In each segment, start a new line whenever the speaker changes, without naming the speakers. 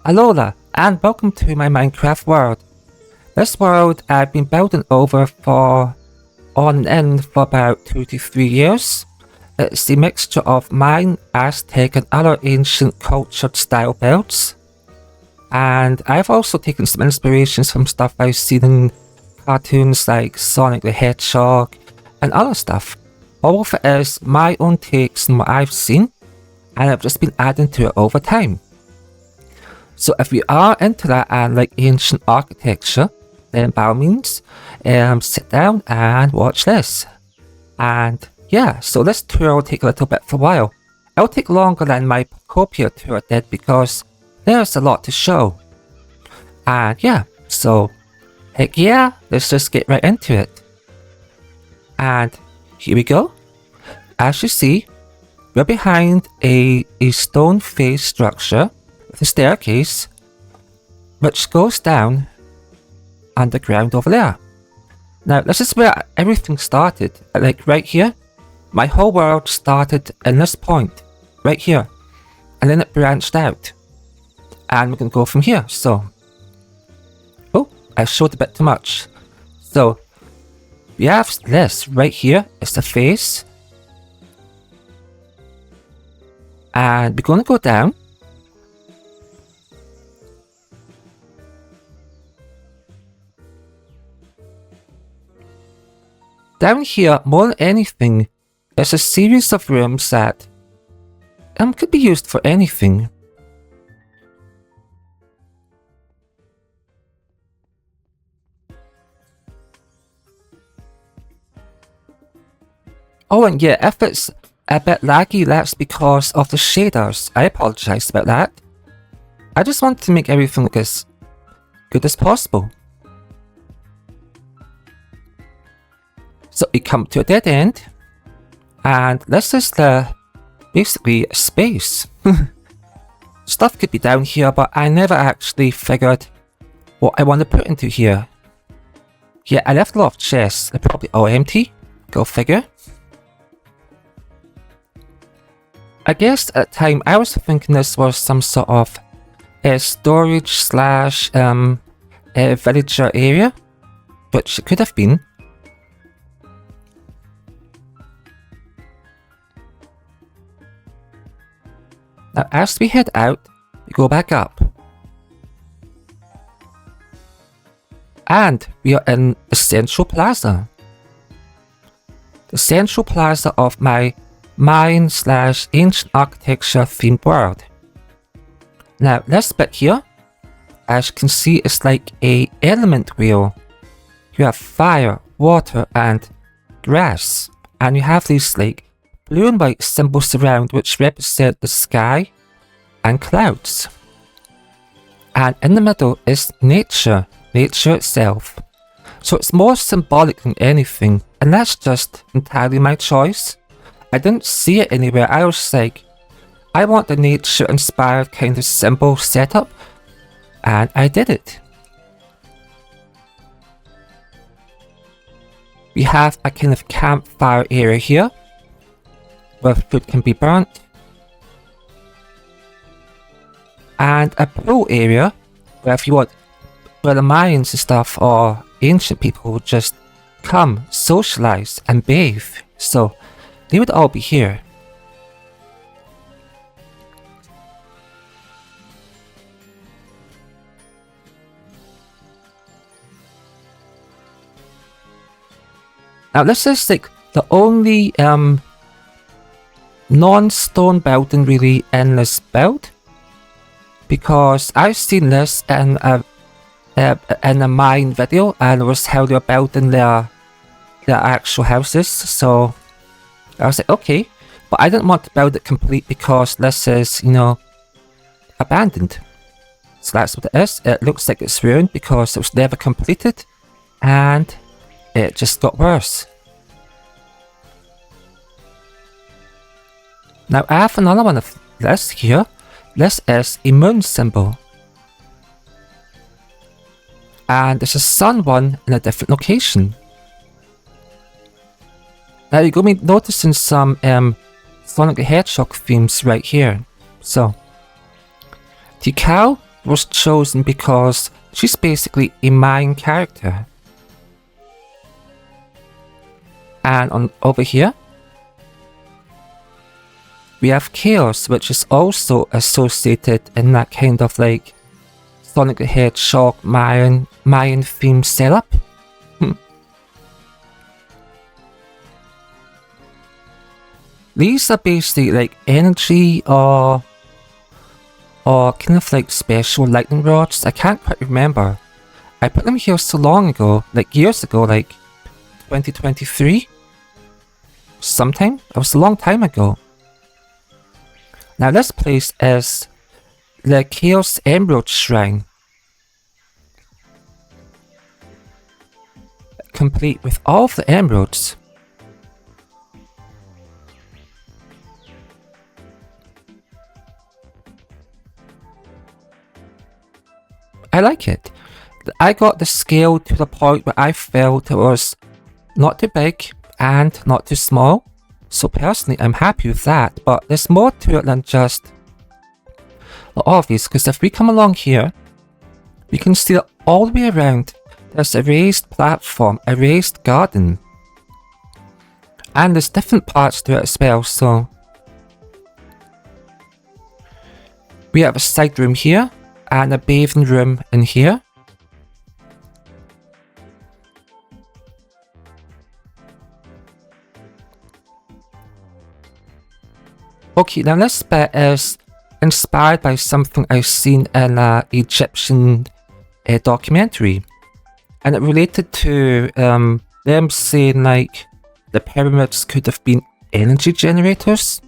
Alola, and welcome to my Minecraft world. This world I've been building over for on and end for about 2 to 3 years. It's a mixture of Mayan, Aztec and other ancient cultured style builds. And I've also taken some inspirations from stuff I've seen in cartoons like Sonic the Hedgehog and other stuff. All of it is my own takes on what I've seen, and I've just been adding to it over time. So if you are into that and like ancient architecture, then by all means, sit down and watch this. And yeah, so this tour will take a little bit for a while. It'll take longer than my Pocopia tour did because there's a lot to show. And yeah, so heck yeah, let's just get right into it. And here we go. As you see, we're behind a stone face structure with a staircase which goes down underground over there. Now this is where everything started, like right here. My whole world started in this point, right here, and then it branched out. And we can go from here, so... Oh, I showed a bit too much. So, we have this right here, it's the face. And we're going to go down. Down here, more than anything, is a series of rooms that could be used for anything. Oh, and yeah, if it's a bit laggy, that's because of the shaders. I apologize about that. I just want to make everything look as good as possible. So we come to a dead end, and this is basically space. Stuff could be down here, but I never actually figured what I want to put into here. Yeah, I left a lot of chests, they're probably all empty, go figure. I guess at the time I was thinking this was some sort of storage slash villager area, which it could have been. Now as we head out, we go back up. And we are in the central plaza. The central plaza of my Mayan slash ancient architecture themed world. Now this bit here, as you can see, is like a element wheel. You have fire, water and grass, and you have these like blue and white symbols around which represent the sky and clouds. And in the middle is nature itself. So it's more symbolic than anything, and that's just entirely my choice. I didn't see it anywhere. I was like, I want the nature inspired kind of symbol setup, and I did it. We have a kind of campfire area here where food can be burnt, and a pool area where if you want, where the Mayans and stuff or ancient people would just come, socialize and bathe. So they would all be here. Now this is like the only non-stone building really in this build, because I've seen this in a Mayan video, and it was how they're building their actual houses. So I was like, okay, but I didn't want to build it complete because this is, you know, abandoned. So that's what it is. It looks like it's ruined because it was never completed, and it just got worse. Now I have another one of this here. This is a moon symbol. And there's a sun one in a different location. Now you're going to be noticing some Sonic the Hedgehog themes right here. So, the cow was chosen because she's basically a Mayan character. And over here, we have chaos, which is also associated in that kind of like Sonic the Hedgehog Mayan theme setup. These are basically like energy or kind of like special lightning rods. I can't quite remember. I put them here so long ago, like years ago, like 2023. Sometime. It was a long time ago. Now this place is the Chaos Emerald Shrine. Complete with all of the emeralds. I like it. I got the scale to the point where I felt it was not too big and not too small. So personally, I'm happy with that, but there's more to it than just obvious, because if we come along here, we can see that all the way around there's a raised platform, a raised garden. And there's different parts to it as well, so we have a side room here and a bathing room in here. Okay, now this bit is inspired by something I've seen in an Egyptian documentary. And it related to them saying like the pyramids could have been energy generators.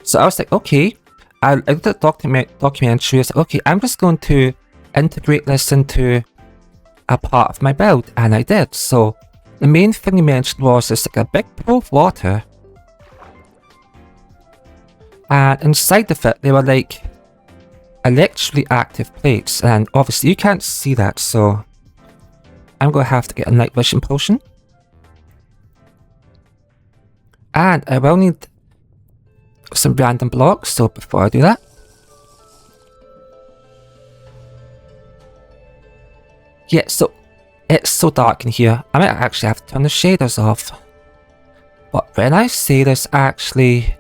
So I was like, okay. I looked at the documentary, I was like, okay, I'm just going to integrate this into a part of my build. And I did. So the main thing he mentioned was it's like a big pool of water. And inside of it, they were like electrically active plates. And obviously you can't see that, so I'm going to have to get a night vision potion. And I will need some random blocks, so before I do that. Yeah, so it's so dark in here. I might actually have to turn the shaders off. But when I say there's actually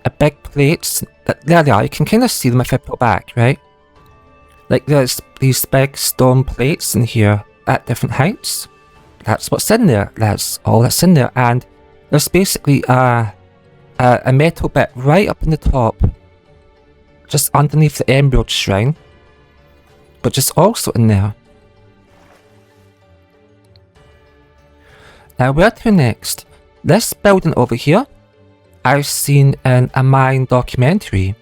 a big plates, there they are, you can kind of see them if I put back, right? Like there's these big stone plates in here at different heights. That's what's in there, that's all that's in there. And there's basically a metal bit right up in the top, just underneath the Emerald Shrine, but just also in there. Now where to next? This building over here, I've seen in a Mayan documentary,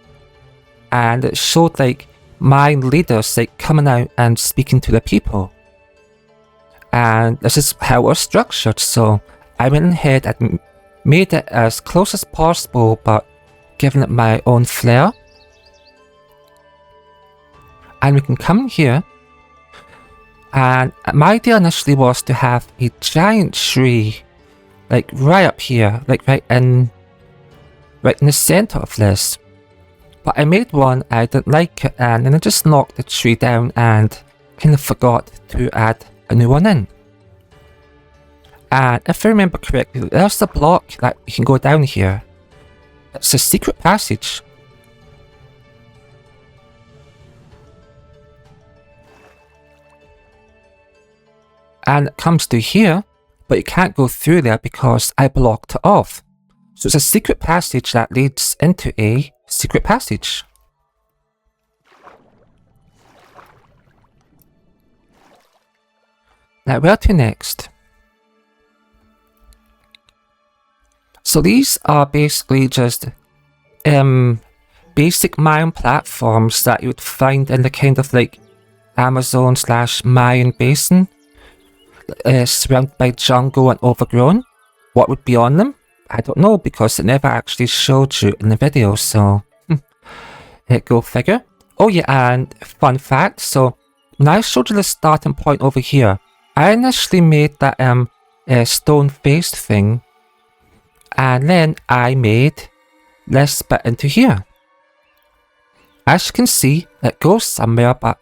and it showed like Mayan leaders like coming out and speaking to the people. And this is how it was structured, so I went ahead and made it as close as possible, but giving it my own flair. And we can come in here, and my idea initially was to have a giant tree, like right up here, like right in the center of this. But I made one, I didn't like it, and then I just knocked the tree down and kind of forgot to add a new one in. And if I remember correctly, there's a block that you can go down here. It's a secret passage. And it comes to here, but you can't go through there because I blocked it off. So it's a secret passage that leads into a secret passage. Now where to next? So these are basically just basic Mayan platforms that you would find in the kind of like Amazon/Mayan basin, surrounded by jungle and overgrown. What would be on them? I don't know, because it never actually showed you in the video, so go figure. Oh yeah, and fun fact, so when I showed you the starting point over here, I initially made that stone face thing, and then I made this bit into here. As you can see, it goes somewhere, but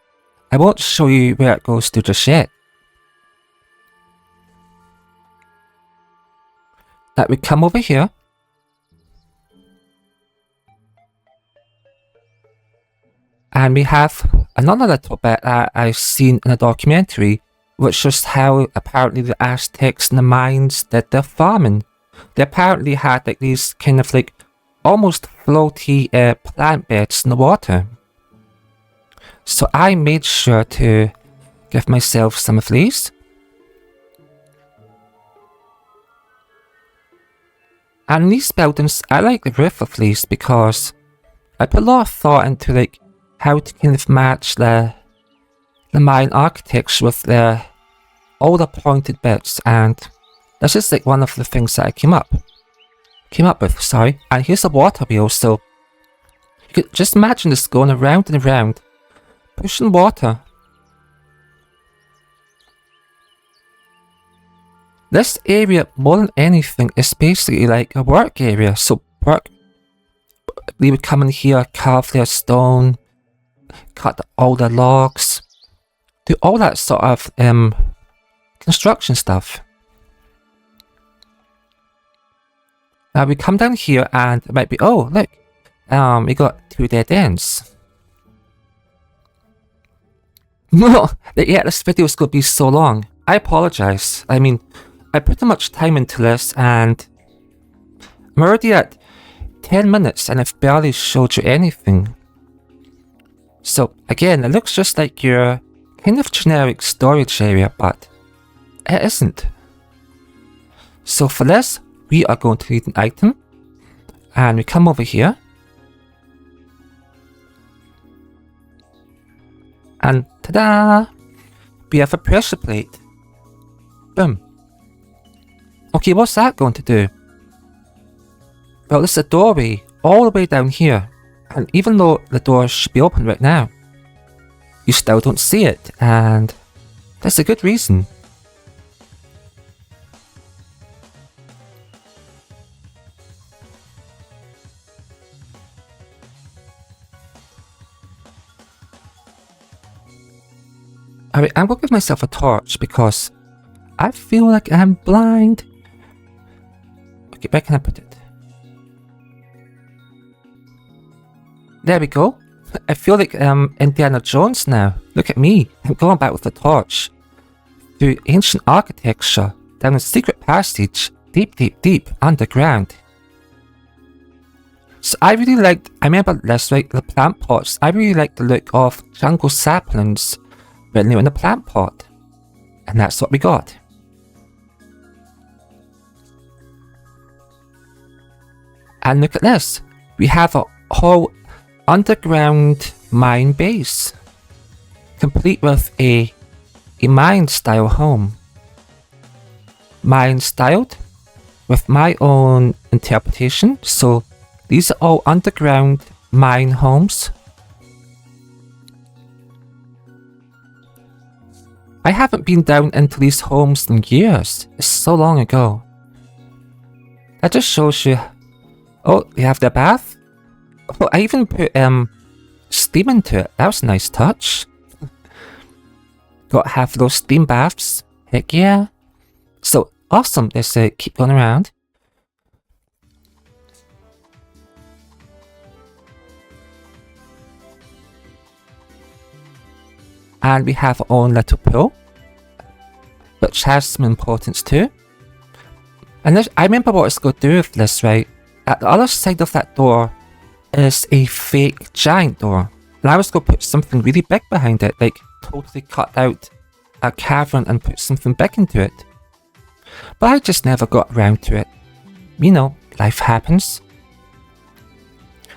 I won't show you where it goes to just yet. Now we come over here. And we have another little bit that I've seen in a documentary, which shows how apparently the Aztecs and the Mayans did their farming. They apparently had like these kind of like almost floaty plant beds in the water. So I made sure to give myself some of these. And these buildings, I like the roof of these because I put a lot of thought into like how to kind of match the Mayan architecture with all the pointed bits, and this is like one of the things that I came up with, sorry. And here's a water wheel, so you could just imagine this going around and around, pushing water. This area, more than anything, is basically like a work area. So they would come in here, carve their stone, cut all the logs, do all that sort of construction stuff. Now we come down here and it might be, oh look, we got 2 dead ends. No, yeah, this video is going to be so long. I apologize. I mean, I put too much time into this and I'm already at 10 minutes and I've barely showed you anything. So again, it looks just like your kind of generic storage area, but it isn't. So for this, we are going to need an item, and we come over here, and ta-da! We have a pressure plate. Boom. Okay, what's that going to do? Well, there's a doorway all the way down here, and even though the door should be open right now, you still don't see it, and that's a good reason. Alright, I'm going to give myself a torch because I feel like I'm blind. Okay, where can I put it? There we go. I feel like Indiana Jones now. Look at me. I'm going back with the torch through ancient architecture down a secret passage deep, deep, deep underground. So I remember this, right, the plant pots. I really like the look of jungle saplings when they were in the plant pot. And that's what we got. And look at this. We have a whole underground Mayan base, complete with a Mayan style home. Mayan styled with my own interpretation, so these are all underground Mayan homes. I haven't been down into these homes in years. It's so long ago. That just shows you. Oh, they have their bath. Oh, I even put steam into it. That was a nice touch. Got to have those steam baths. Heck yeah. So awesome. Let's keep going around. And we have our own little pool, which has some importance too. And this, I remember what it's going to do with this, right? At the other side of that door is a fake giant door. And I was going to put something really big behind it, like totally cut out a cavern and put something big into it. But I just never got around to it. You know, life happens.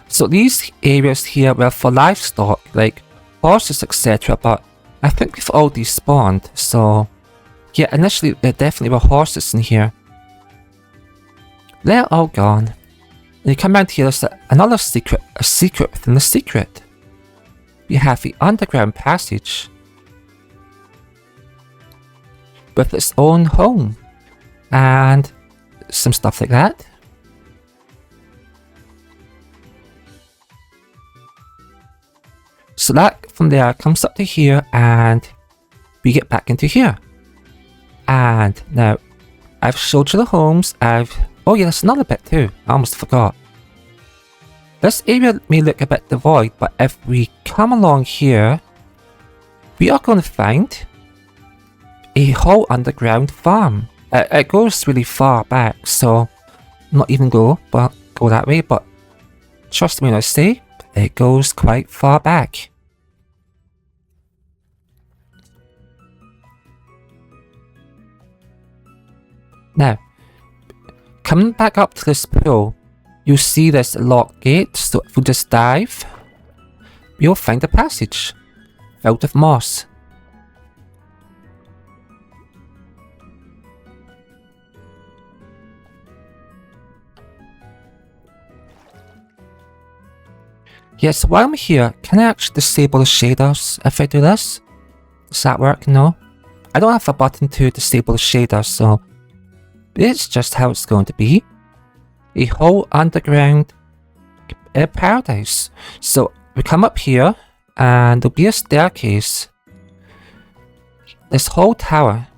So these areas here were for livestock, like horses, etc. But I think we've all despawned, so yeah, initially there definitely were horses in here. They're all gone. And you come around here, there's another secret, a secret within the secret. We have the underground passage with its own home and some stuff like that. So that from there comes up to here, and we get back into here. And now I've showed you the homes. Oh yeah, there's another bit too. I almost forgot. This area may look a bit devoid, but if we come along here, we are going to find a whole underground farm. It goes really far back, so not even go that way, but trust me when I say it goes quite far back. Now, coming back up to this pool, you'll see this locked gate, so if we just dive, you'll find a passage filled with moss. Yes, while I'm here, can I actually disable the shaders if I do this? Does that work? No? I don't have a button to disable the shaders, so it's just how it's going to be. A whole underground paradise. So we come up here, and there'll be a staircase. This whole tower.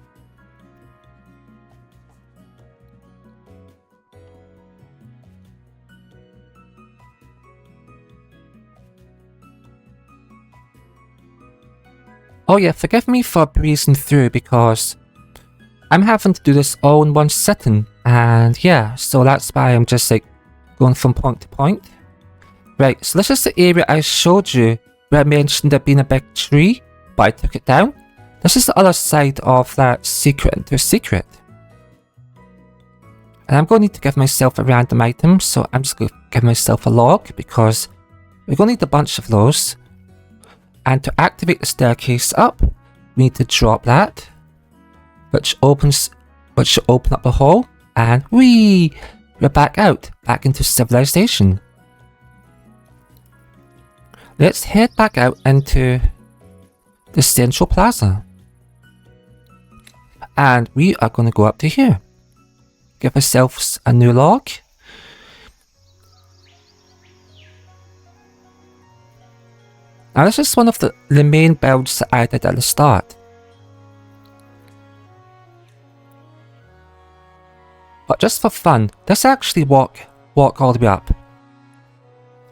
Oh yeah, forgive me for breezing through because I'm having to do this all in one sitting, and yeah, so that's why I'm just like going from point to point. Right, so this is the area I showed you where I mentioned there being a big tree, but I took it down. This is the other side of that secret into a secret. And I'm going to need to give myself a random item, so I'm just going to give myself a log because we're going to need a bunch of those. And to activate the staircase up, we need to drop that, which should open up the hole, and we're back into civilization. Let's head back out into the central plaza. And we are going to go up to here. Give ourselves a new log. Now this is one of the main builds that I did at the start. But just for fun, let's actually walk all the way up.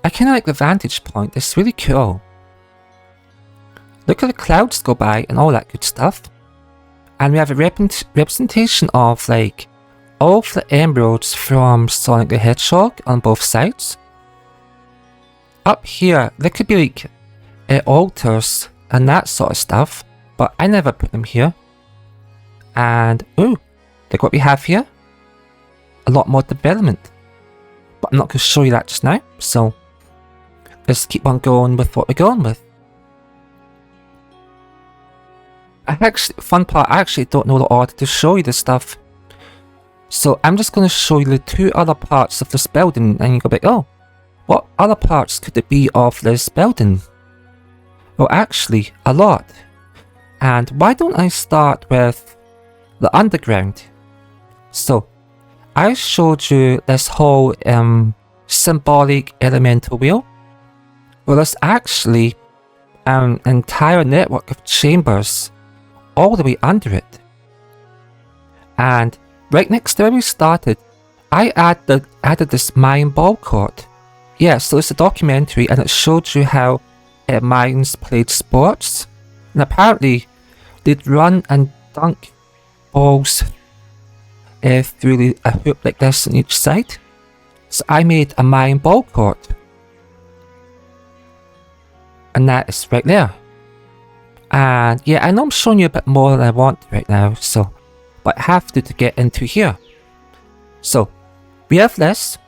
I kinda like the vantage point, it's really cool. Look at the clouds go by and all that good stuff. And we have a representation of like all of the emeralds from Sonic the Hedgehog on both sides. Up here, there could be like altars and that sort of stuff, but I never put them here. And ooh, look what we have here. A lot more development. But I'm not going to show you that just now, so let's keep on going with what we're going with. Fun part, I actually don't know the order to show you this stuff. So I'm just going to show you the two other parts of this building, and you go like, oh, what other parts could it be of this building? Well, actually, a lot. And why don't I start with the underground? So, I showed you this whole symbolic elemental wheel. Well, there's actually an entire network of chambers all the way under it. And right next to where we started, I added this Mayan ball court. Yeah, so it's a documentary and it showed you how Mayans played sports. And apparently, they'd run and dunk balls through a hoop like this on each side. So I made a Mayan ball court. And that is right there. And yeah, I know I'm showing you a bit more than I want right now, so but I have to get into here. So we have this.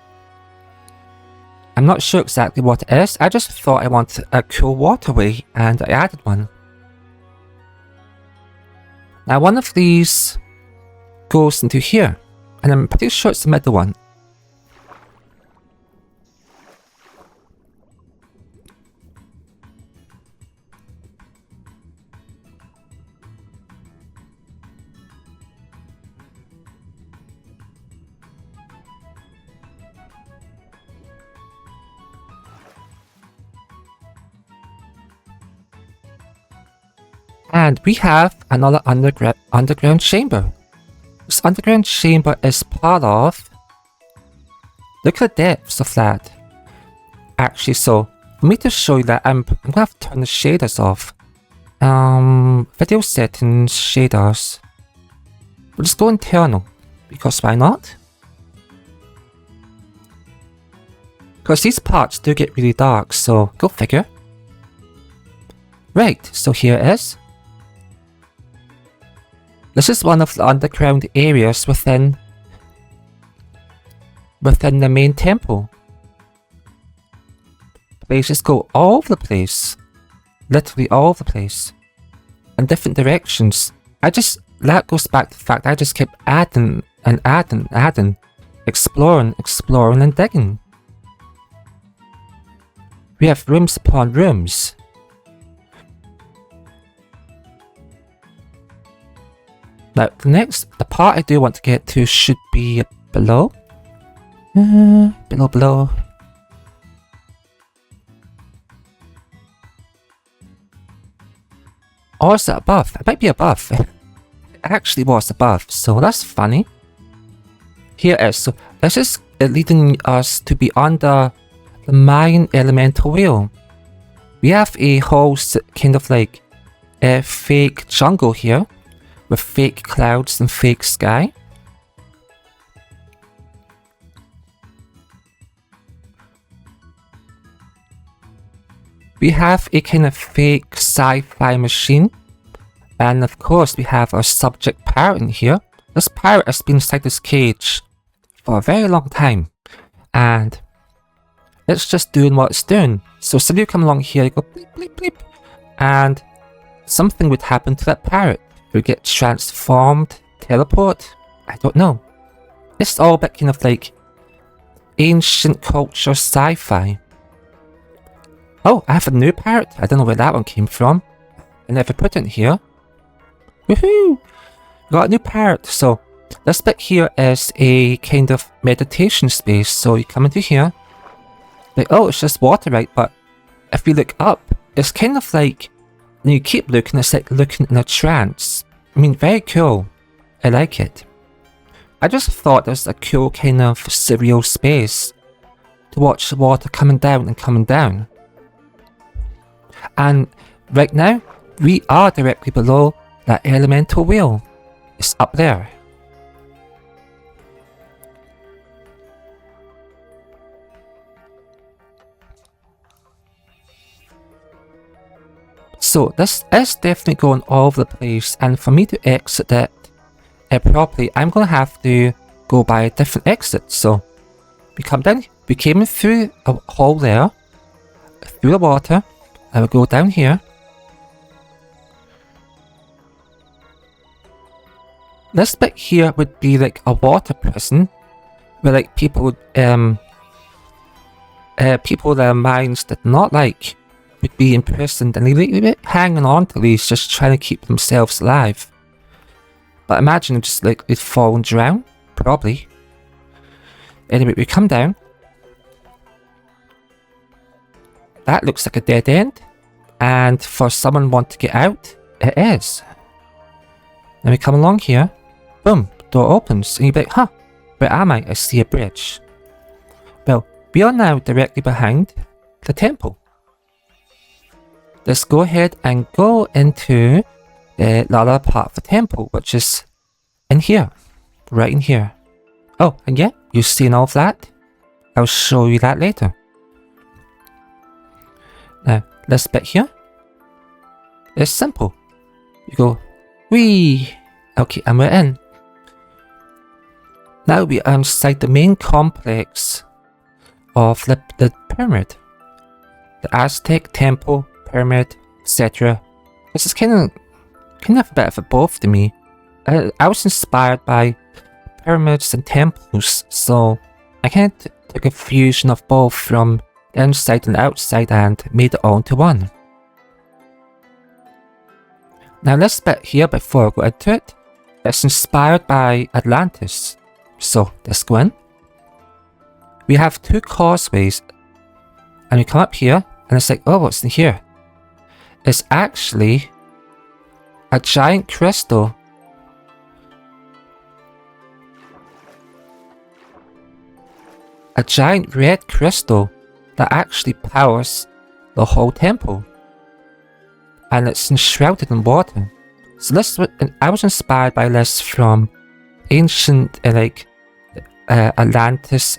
I'm not sure exactly what it is. I just thought I wanted a cool waterway and I added one. Now one of these goes into here, and I'm pretty sure it's the middle one. And we have another underground chamber. This underground chamber is part of... Look at the depths of that. Actually, so for me to show you that, I'm gonna have to turn the shaders off. Video settings, shaders. We'll just go internal, because why not? Because these parts do get really dark, so go figure. Right, so here it is. This is one of the underground areas within the main temple. Places go all over the place. Literally all over the place. In different directions. That goes back to the fact I just kept adding and adding. Exploring and digging. We have rooms upon rooms. Now, the part I do want to get to should be below. Below. Or is it above? It might be above. It actually was above, so that's funny. Here it is. So this is leading us to be under the Mayan elemental wheel. We have a whole kind of like a fake jungle here with fake clouds and fake sky. We have a kind of fake sci-fi machine. And of course we have our subject parrot in here. This parrot has been inside this cage for a very long time. And it's just doing what it's doing. So somebody would come along here, you go bleep bleep bleep. And something would happen to that parrot. It would get transformed, teleport, I don't know. It's all a bit kind of like ancient culture sci-fi. Oh, I have a new parrot. I don't know where that one came from. I never put it in here. Woohoo! Got a new parrot. So this bit here is a kind of meditation space. So you come into here. Like, oh, it's just water, right? But if you look up, it's kind of like, when you keep looking, it's like looking in a trance. I mean, very cool. I like it. I just thought there's a cool kind of surreal space to watch the water coming down and coming down. And right now, we are directly below that elemental wheel. It's up there. So this is definitely going all over the place, and for me to exit it properly, I'm going to have to go by a different exit. So we come down, we came in through a hole there, through the water, and we go down here. This bit here would be like a water prison, where like people would, people that Mayans did not like would be imprisoned, and they'd be hanging on to these, just trying to keep themselves alive. But imagine just like they'd fall and drown, probably. Anyway, we come down. That looks like a dead end, and for someone want to get out, it is. Then we come along here, boom, door opens, and you'd be like, huh, where am I? I see a bridge. Well, we are now directly behind the temple. Let's go ahead and go into the other part of the temple, which is in here, right in here. Oh, and yeah, you've seen all of that. I'll show you that later. Now, this bit here is simple. You go, whee! Okay, and we're in. Now we are inside the main complex of the pyramid. The Aztec temple, pyramid, etc. This is kind of a bit of a both to me. I was inspired by pyramids and temples, so I kind of took a fusion of both from the inside and the outside and made it all into one. Now this bit here, before I go into it, is inspired by Atlantis. So let's go in. We have two causeways, and we come up here, and it's like, oh, what's in here? It's actually A giant crystal. A giant red crystal that actually powers the whole temple. And it's enshrouded in water. So this, I was inspired by this from ancient Atlantis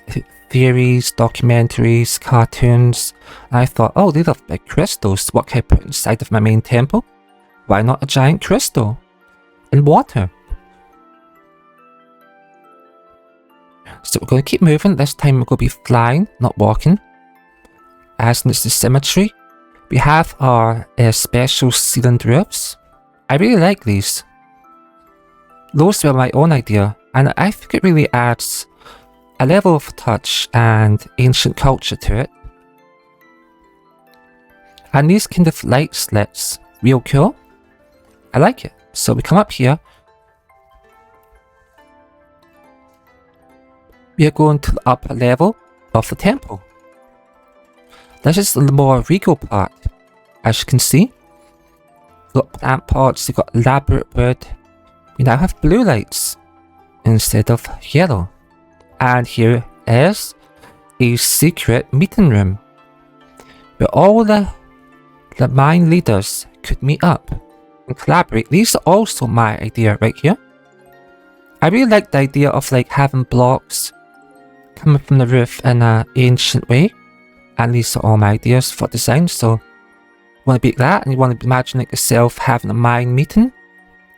theories, documentaries, cartoons. And I thought, oh, these are big crystals. What can I put inside of my main temple? Why not a giant crystal in water? So we're going to keep moving. This time we're going to be flying, not walking. As in it's the symmetry. We have our special sealant roofs. I really like these. Those were my own idea, and I think it really adds a level of touch and ancient culture to it. And these kind of light slits, real cool. I like it. So we come up here. We are going to the upper level of the temple. This is the more regal part, as you can see. We've got plant pots, we've got elaborate wood. We now have blue lights instead of yellow. And here is a secret meeting room where all the Mayan leaders could meet up and collaborate. These are also my idea right here. I really like the idea of having blocks coming from the roof in an ancient way. And these are all my ideas for design. So you want to be that and you want to imagine yourself having a Mayan meeting,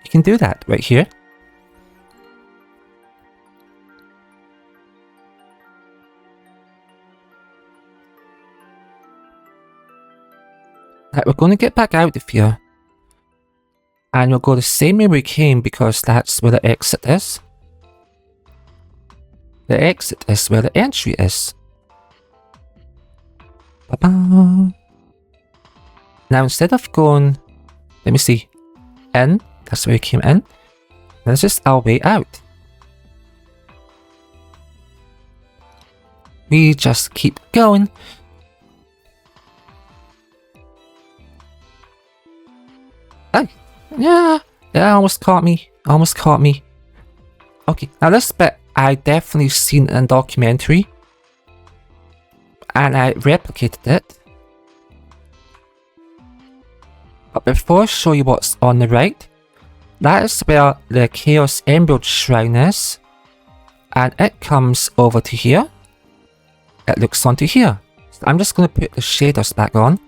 you can do that right here. Right, we're going to get back out of here. And we'll go the same way we came because that's where the exit is. The exit is where the entry is. Ba-ba. Now instead of going, let me see, in, that's where we came in. This is our way out. We just keep going. Oh, yeah, almost caught me. Almost caught me. Okay, now this bit I definitely seen in a documentary. And I replicated it. But before I show you what's on the right, that is where the Chaos Emerald Shrine is. And it comes over to here. It looks onto here. So I'm just going to put the shaders back on.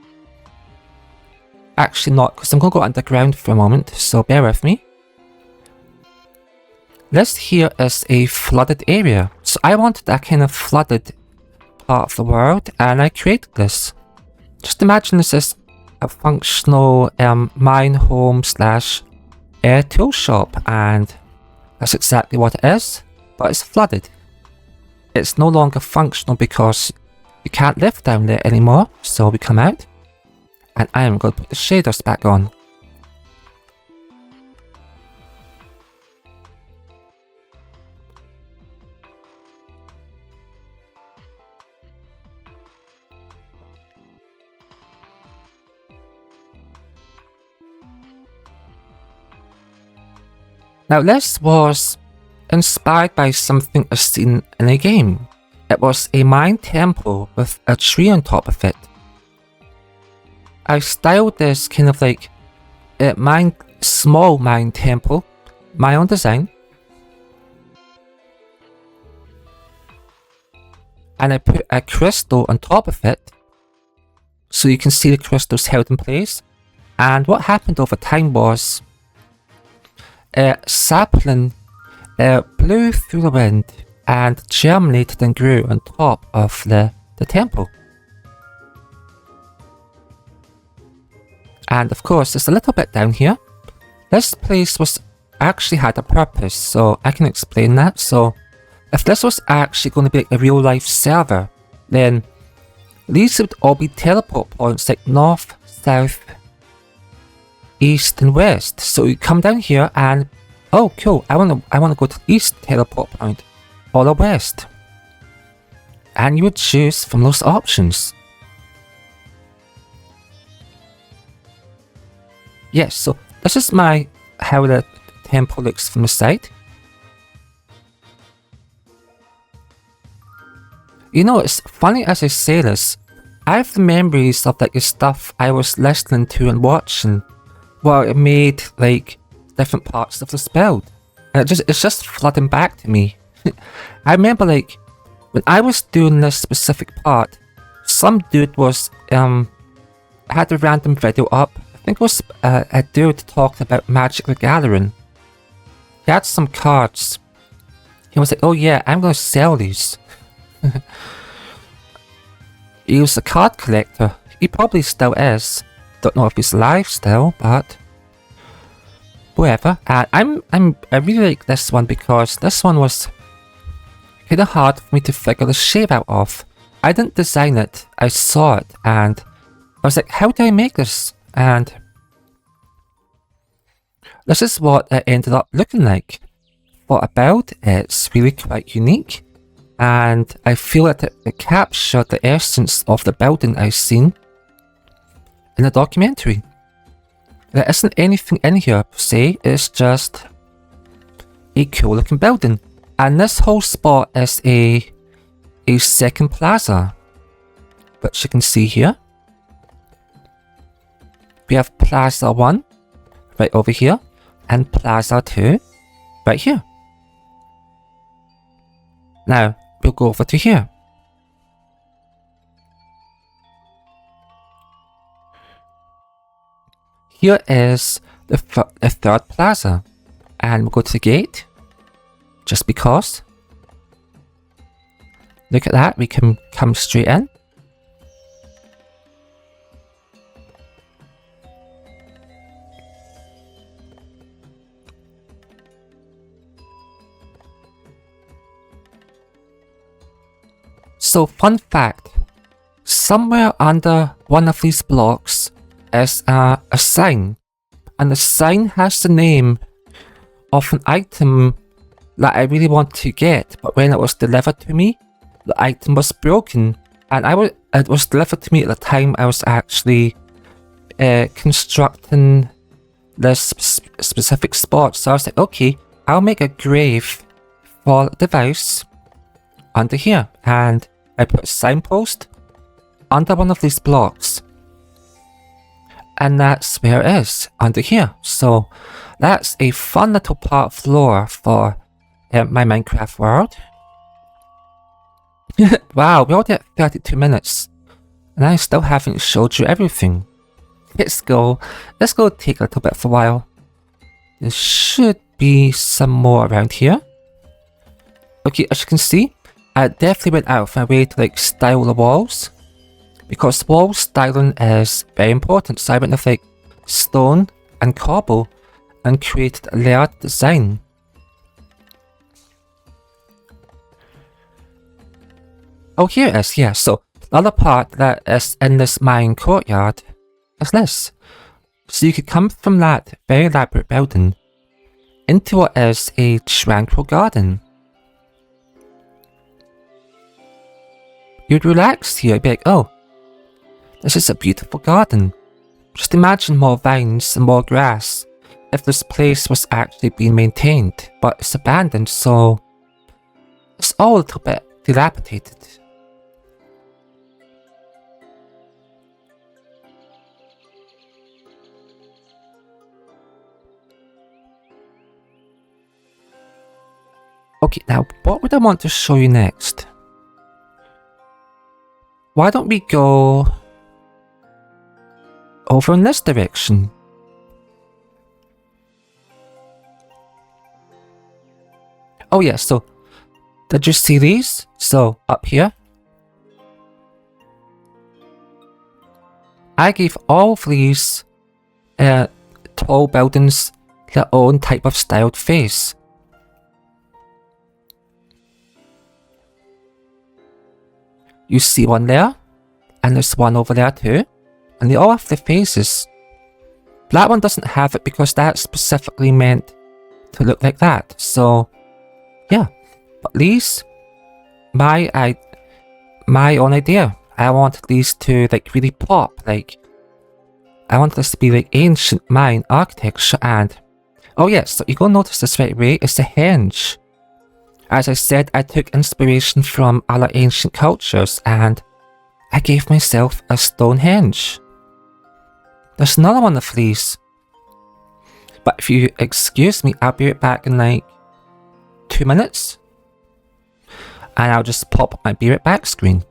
Actually not, because I'm going to go underground for a moment, so bear with me. This here is a flooded area. So I wanted that kind of flooded part of the world, and I created this. Just imagine this is a functional mine home slash tool shop, and that's exactly what it is, but it's flooded. It's no longer functional because you can't live down there anymore, so we come out, and I am going to put the shaders back on. Now this was inspired by something I've seen in a game. It was a Mayan temple with a tree on top of it. I styled this kind of like a small Mayan temple, my own design. And I put a crystal on top of it, so you can see the crystals held in place. And what happened over time was, a sapling blew through the wind and germinated and grew on top of the temple. And of course, there's a little bit down here. This place was actually had a purpose, so I can explain that. So if this was actually going to be like a real life server, then these would all be teleport points like north, south, east and west. So you come down here and oh cool, I want to go to the east teleport point or the west. And you would choose from those options. Yes, so this is my how the temple looks from the side. You know, it's funny as I say this, I have the memories of like the stuff I was listening to and watching while it made like different parts of the spell. And it's just flooding back to me. I remember like when I was doing this specific part, some dude was had a random video up. I think it was a dude talking about Magic the Gathering. He had some cards. He was like, oh yeah, I'm gonna sell these. He was a card collector. He probably still is. Don't know if he's alive still, but whatever. And I really like this one because this one was kind of hard for me to figure the shape out of. I didn't design it. I saw it and I was like, how do I make this? And this is what it ended up looking like. For a build, it's really quite unique. And I feel that it captured the essence of the building I've seen in the documentary. There isn't anything in here per se, it's just a cool looking building. And this whole spot is a second plaza, which you can see here. We have Plaza 1 right over here and Plaza 2 right here. Now, we'll go over to here. Here is the third plaza. And we'll go to the gate. Just because. Look at that, we can come straight in. So, fun fact, somewhere under one of these blocks is a sign, and the sign has the name of an item that I really want to get, but when it was delivered to me, the item was broken, and it was delivered to me at the time I was actually constructing this specific spot, so I was like, okay, I'll make a grave for the device under here, and I put a signpost under one of these blocks. And that's where it is, under here. So that's a fun little part of lore for my Minecraft world. Wow, we're already at 32 minutes. And I still haven't showed you everything. Let's go take a little bit of a while. There should be some more around here. Okay, as you can see, I definitely went out of my way to like style the walls, because wall styling is very important. So I went with like stone and cobble and created a layered design. Oh, here it is, yeah. So the other part that is in this Mayan courtyard is this. So you could come from that very elaborate building into what is a tranquil garden. You'd relax here, be like, oh, this is a beautiful garden. Just imagine more vines and more grass if this place was actually being maintained, but it's abandoned, so it's all a little bit dilapidated. Okay, now what would I want to show you next? Why don't we go over in this direction? Oh yeah, so did you see these? So up here, I gave all of these tall buildings their own type of styled face. You see one there, and there's one over there too, and they all have the faces. That one doesn't have it because that's specifically meant to look like that, so yeah. But these, my own idea. I wanted these to like really pop, like I want this to be like ancient Mayan architecture, and Oh yes, so you're gonna notice this right away is the hinge. As I said, I took inspiration from other ancient cultures and I gave myself a stone hinge. There's another one of these. But if you excuse me, I'll be right back in like 2 minutes. And I'll just pop up my be right back screen.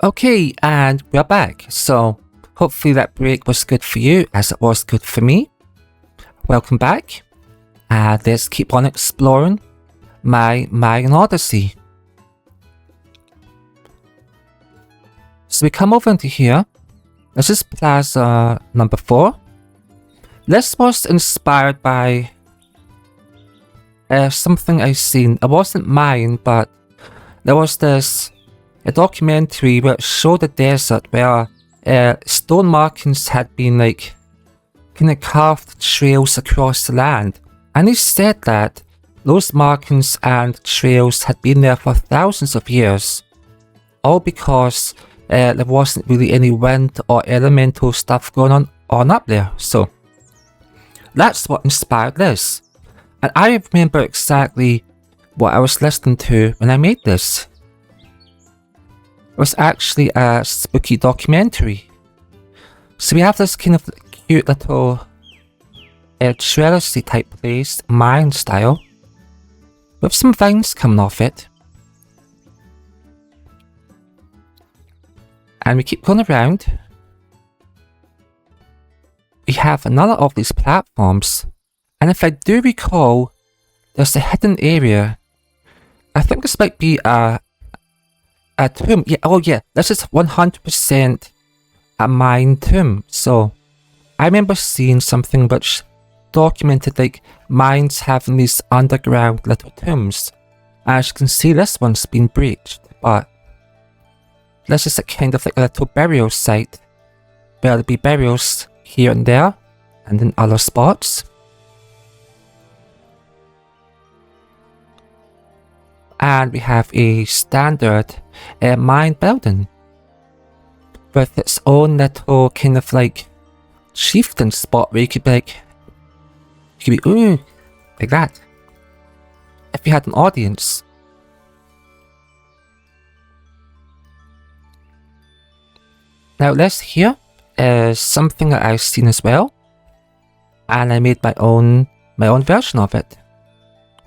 Okay, and we're back. So hopefully that break was good for you as it was good for me. Welcome back. Let's keep on exploring my Mayan Odyssey. So we come over into here. This is Plaza number 4. This was inspired by something I've seen. It wasn't Mayan, but there was a documentary which showed a desert where stone markings had been like kind of carved trails across the land. And he said that those markings and trails had been there for thousands of years. All because there wasn't really any wind or elemental stuff going on up there. So that's what inspired this. And I remember exactly what I was listening to when I made this. It was actually a spooky documentary. So we have this kind of cute little trellisy type place, Mayan style, with some vines coming off it. And we keep going around. We have another of these platforms, and if I do recall, there's a hidden area. I think this might be a tomb. Yeah, oh yeah, this is 100% a Mayan tomb. So I remember seeing something which documented like Mayans having these underground little tombs. As you can see, this one's been breached, but this is a kind of like a little burial site where there'll be burials here and there and in other spots. And we have a standard Mayan building with its own little kind of like chieftain spot where you could be like, you could be ooh, like that, if you had an audience. Now this here is something that I've seen as well, and I made my own version of it.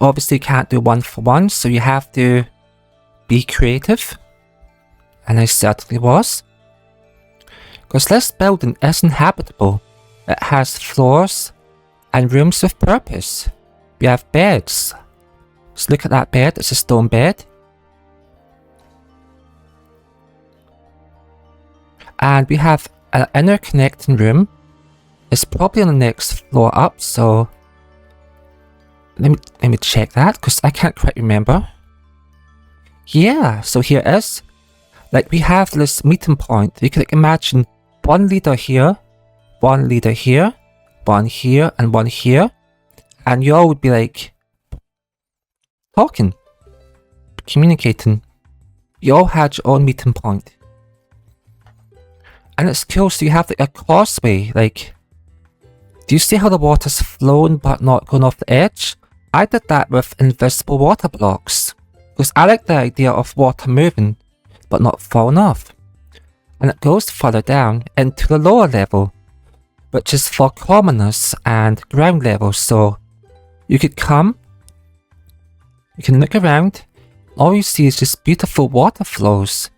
Obviously you can't do one for one, so you have to be creative, and I certainly was. Because this building isn't habitable. It has floors and rooms with purpose. We have beds, So look at that bed, it's a stone bed. And we have an inner connecting room. It's probably on the next floor up, so let me check that, because I can't quite remember. Yeah, so here it is. Like, we have this meeting point. You can like, imagine one leader here, one leader here, one here, and one here. And you all would be like talking, communicating. You all had your own meeting point. And it's cool, so you have like a causeway. Like, do you see how the water's flowing but not going off the edge? I did that with invisible water blocks, because I like the idea of water moving but not falling off. And it goes further down into the lower level, which is for commoners and ground level. So you could come, you can look around, all you see is just beautiful water flows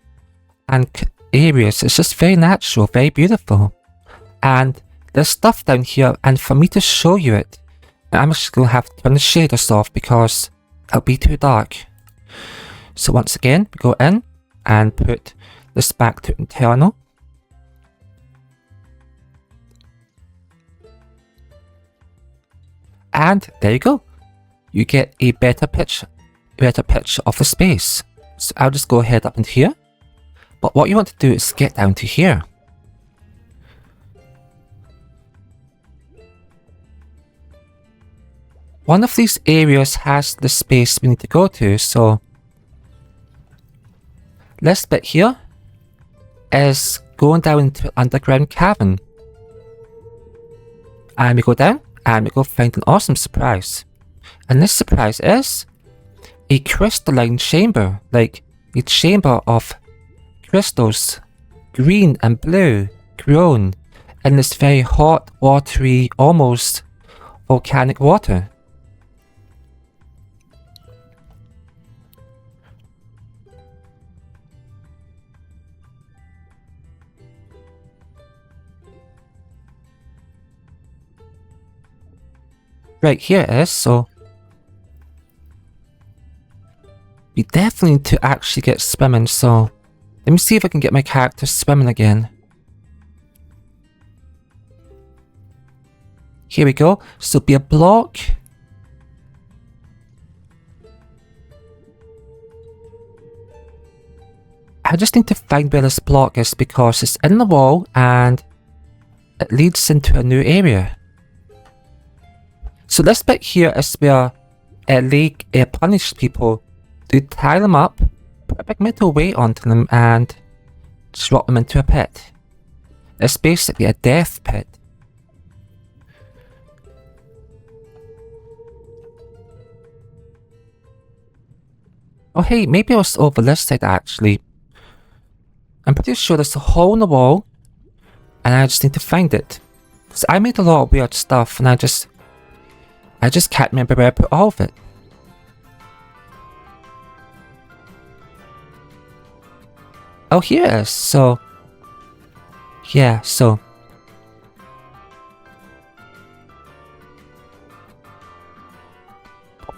and areas. It's just very natural, very beautiful. And there's stuff down here, and for me to show you it, I'm just going to have to turn the shaders off because it'll be too dark. So once again, we go in and put this back to internal. And there you go. You get a better picture of the space. So I'll just go ahead up into here. But what you want to do is get down to here. One of these areas has the space we need to go to, so this bit here is going down into an underground cavern. And we go down and we go find an awesome surprise. And this surprise is a crystalline chamber, like a chamber of crystals, green and blue, grown in this very hot, watery, almost volcanic water. Right, here it is, so we definitely need to actually get swimming, so let me see if I can get my character swimming again. Here we go, so be a block. I just need to find where this block is because it's in the wall and it leads into a new area. So this bit here is where League punish people. They tie them up, put a big metal weight onto them and drop them into a pit. It's basically a death pit. Oh hey, maybe I was over this side actually. I'm pretty sure there's a hole in the wall and I just need to find it. Because I made a lot of weird stuff and I just can't remember where I put all of it. Oh, here it is. So, yeah, so.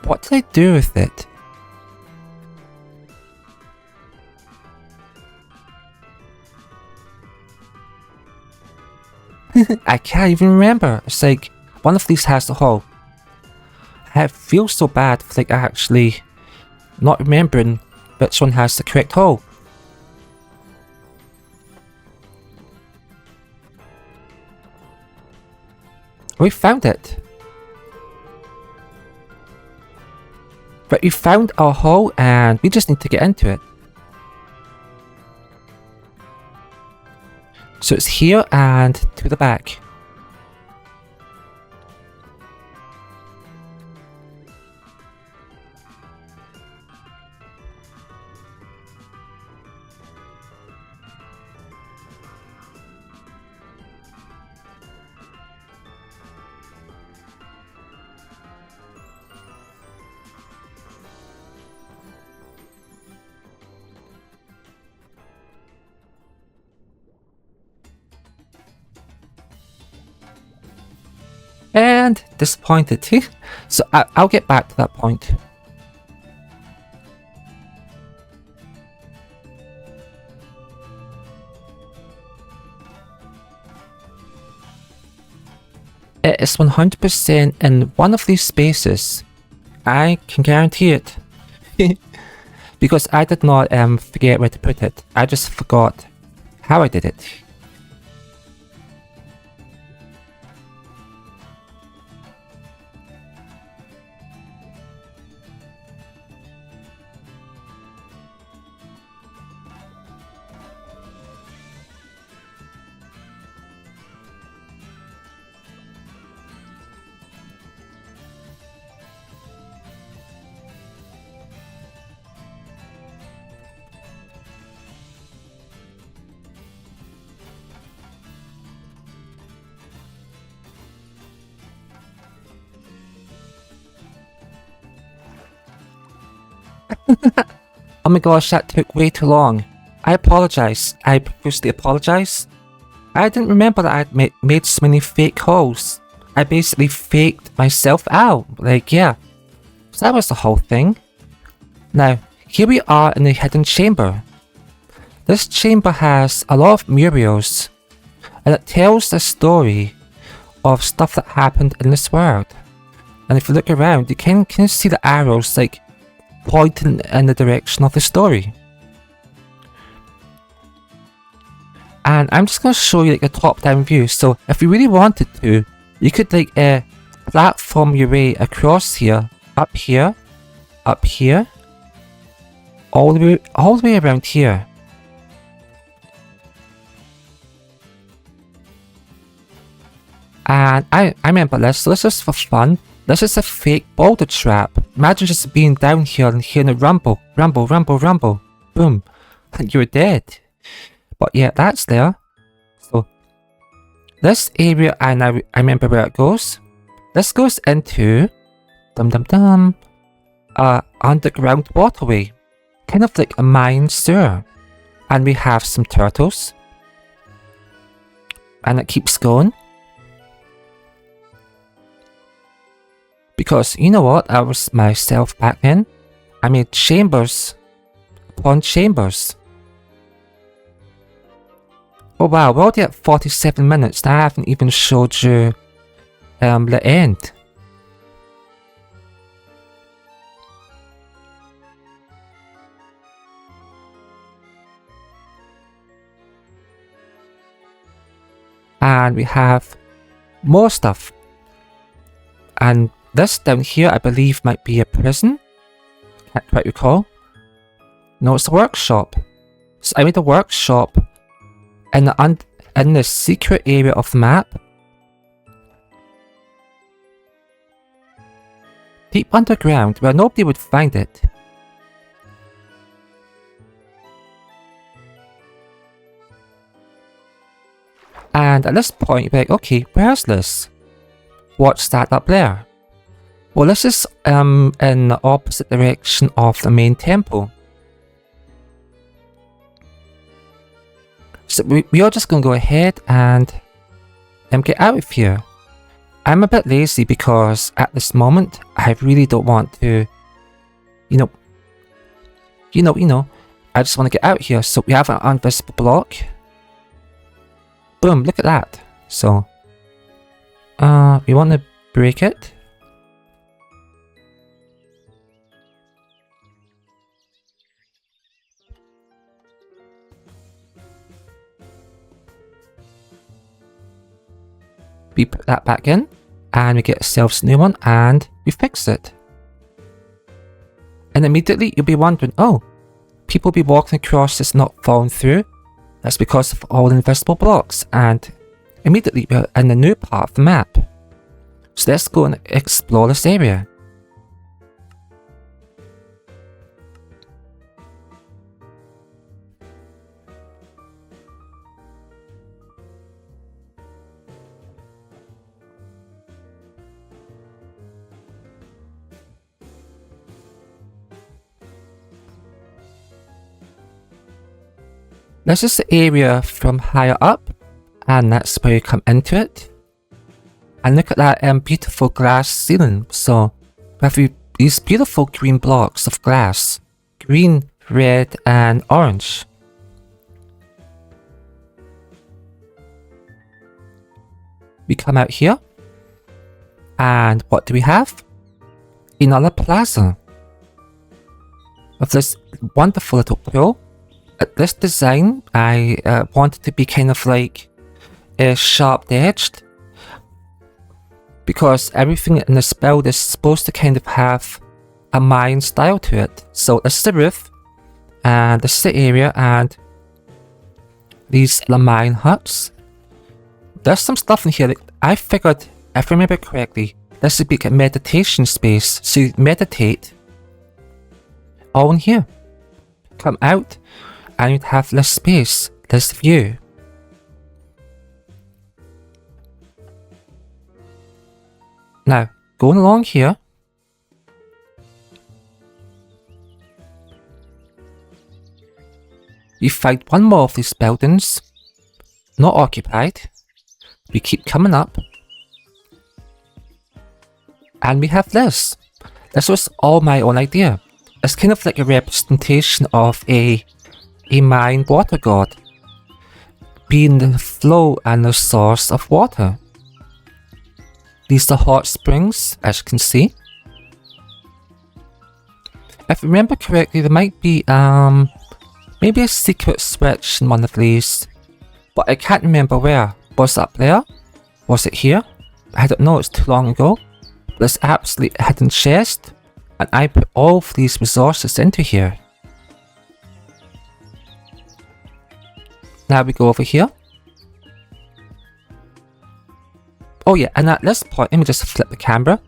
What did I do with it? I can't even remember. It's like, one of these has the hole. I feel so bad for like actually not remembering which one has the correct hole. We found it. But we found our hole and we just need to get into it. So it's here and to the back. And disappointed. So I'll get back to that point. It is 100% in one of these spaces. I can guarantee it. Because I did not forget where to put it. I just forgot how I did it. Oh my gosh, that took way too long. I apologize. I profusely apologize. I didn't remember that I'd made so many fake holes. I basically faked myself out. Like, yeah. So that was the whole thing. Now, here we are in the hidden chamber. This chamber has a lot of murals, and it tells the story of stuff that happened in this world. And if you look around, you can see the arrows like pointing in the direction of the story. And I'm just going to show you like a top-down view. So if you really wanted to, you could like platform your way across here, up here, all the way around here. And I remember this, so this is for fun. This is a fake boulder trap. Imagine just being down here and hearing a rumble, rumble, rumble, rumble. Boom. And you're dead. But yeah, that's there. So, this area, I remember where it goes. This goes into, underground waterway. Kind of like a Mayan sewer. And we have some turtles. And it keeps going. Because, you know what, I was myself back then. I made chambers upon chambers. Oh wow, we're already at 47 minutes and I haven't even showed you the end. And we have more stuff. And this down here, I believe, might be a prison. Can't quite recall. No, it's a workshop. So I made a workshop in the secret area of the map. Deep underground, where nobody would find it. And at this point, you'd be like, okay, where's this? What's that up there? Well, this is in the opposite direction of the main temple. So we are just going to go ahead and get out of here. I'm a bit lazy because at this moment, I really don't want to, you know, I just want to get out here. So we have an invisible block. Boom, look at that. So, we want to break it. We put that back in, and we get ourselves a new one, and we fix it. And immediately you'll be wondering, oh, people be walking across this not falling through. That's because of all the invisible blocks, and immediately we're in the new part of the map. So let's go and explore this area. This is the area from higher up, and that's where you come into it. And look at that beautiful glass ceiling. So we have these beautiful green blocks of glass. Green, red, and orange. We come out here, And what do we have? Another plaza with this wonderful little pool. This design I wanted to be kind of like sharp edged, because everything in this build is supposed to kind of have a Mayan style to it. So this is the roof, and this is the area, and these are the Mayan huts. There's some stuff in here that I figured, if I remember correctly, this would be a meditation space. So you meditate all in here. Come out and you'd have this space, this view. Now, going along here, you find one more of these buildings, not occupied. We keep coming up, and we have this. This was all my own idea. It's kind of like a representation of a Mayan water god, being the flow and the source of water. These are hot springs, as you can see. If I remember correctly, there might be maybe a secret switch in one of these, but I can't remember where. Was it up there? Was it here? I don't know, it's too long ago. But there's absolutely a hidden chest, and I put all of these resources into here. Now we go over here. Oh yeah, and at this point, let me just flip the camera.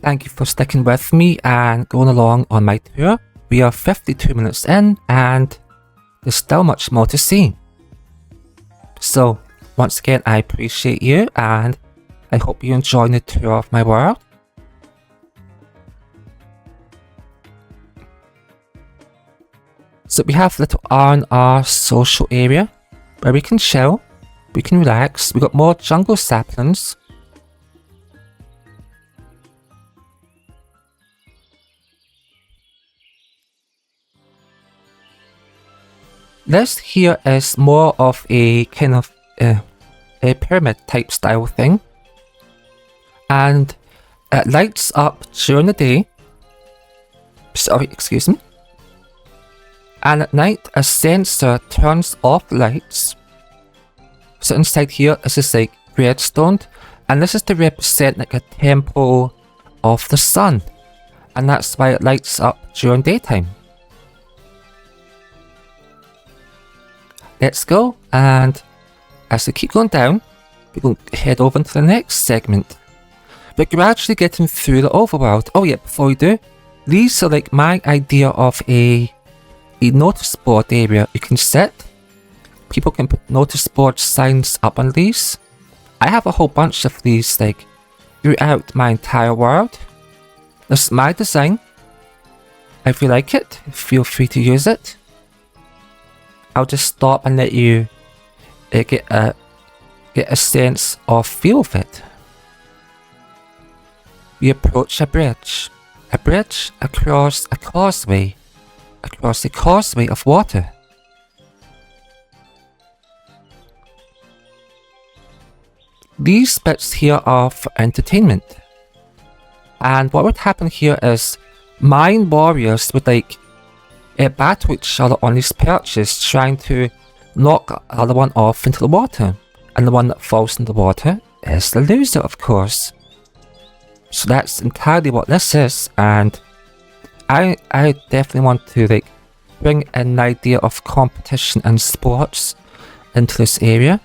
Thank you for sticking with me and going along on my tour. We are 52 minutes in, and there's still much more to see. So, once again, I appreciate you, and I hope you enjoy the tour of my world. So we have little R&R social area, where we can chill, we can relax. We got more jungle saplings. This here is more of a kind of a pyramid type style thing, and it lights up during the day. Sorry, excuse me. And at night, a sensor turns off the lights. So inside here, this is like redstone, and this is to represent like a temple of the sun, and that's why it lights up during daytime. Let's go, and as we keep going down, we're going to head over into the next segment. We're gradually getting through the overworld. Oh yeah, before we do, these are like my idea of a notice board area you can set. People can put notice board signs up on these. I have a whole bunch of these like throughout my entire world. This is my design. If you like it, feel free to use it. I'll just stop and let you get a sense of feel of it. We approach a bridge across a causeway of water. These bits here are for entertainment, and what would happen here is Mayan warriors would like battle each other on these perches, trying to knock the other one off into the water, and the one that falls in the water is the loser, of course. So that's entirely what this is, and I definitely want to like bring an idea of competition and sports into this area.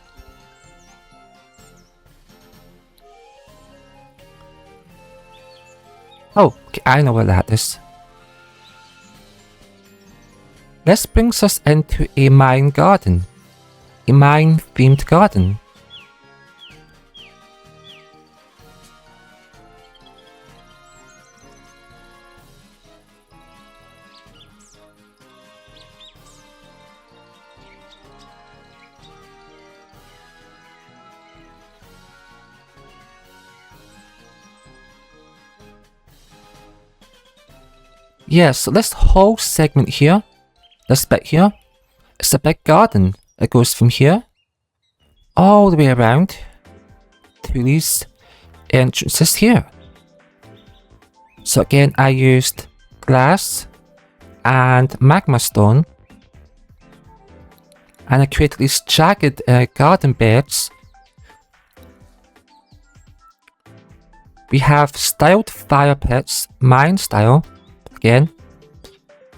Oh, okay, I know where that is. This brings us into a Mayan garden. A Mayan themed garden. Yeah, so this whole segment here, this bit here, it's a big garden. It goes from here all the way around to these entrances here. So again, I used glass and magma stone, and I created these jagged garden beds. We have styled fire pits, Mayan style, again.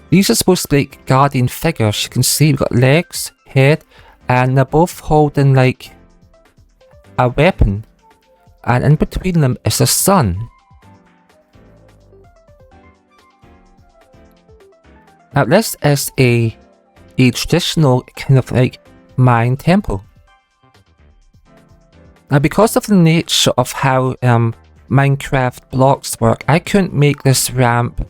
These are supposed to be like guardian figures. You can see we've got legs, head, and they're both holding like a weapon. And in between them is the sun. Now this is a traditional kind of like Mayan temple. Now because of the nature of how Minecraft blocks work, I couldn't make this ramp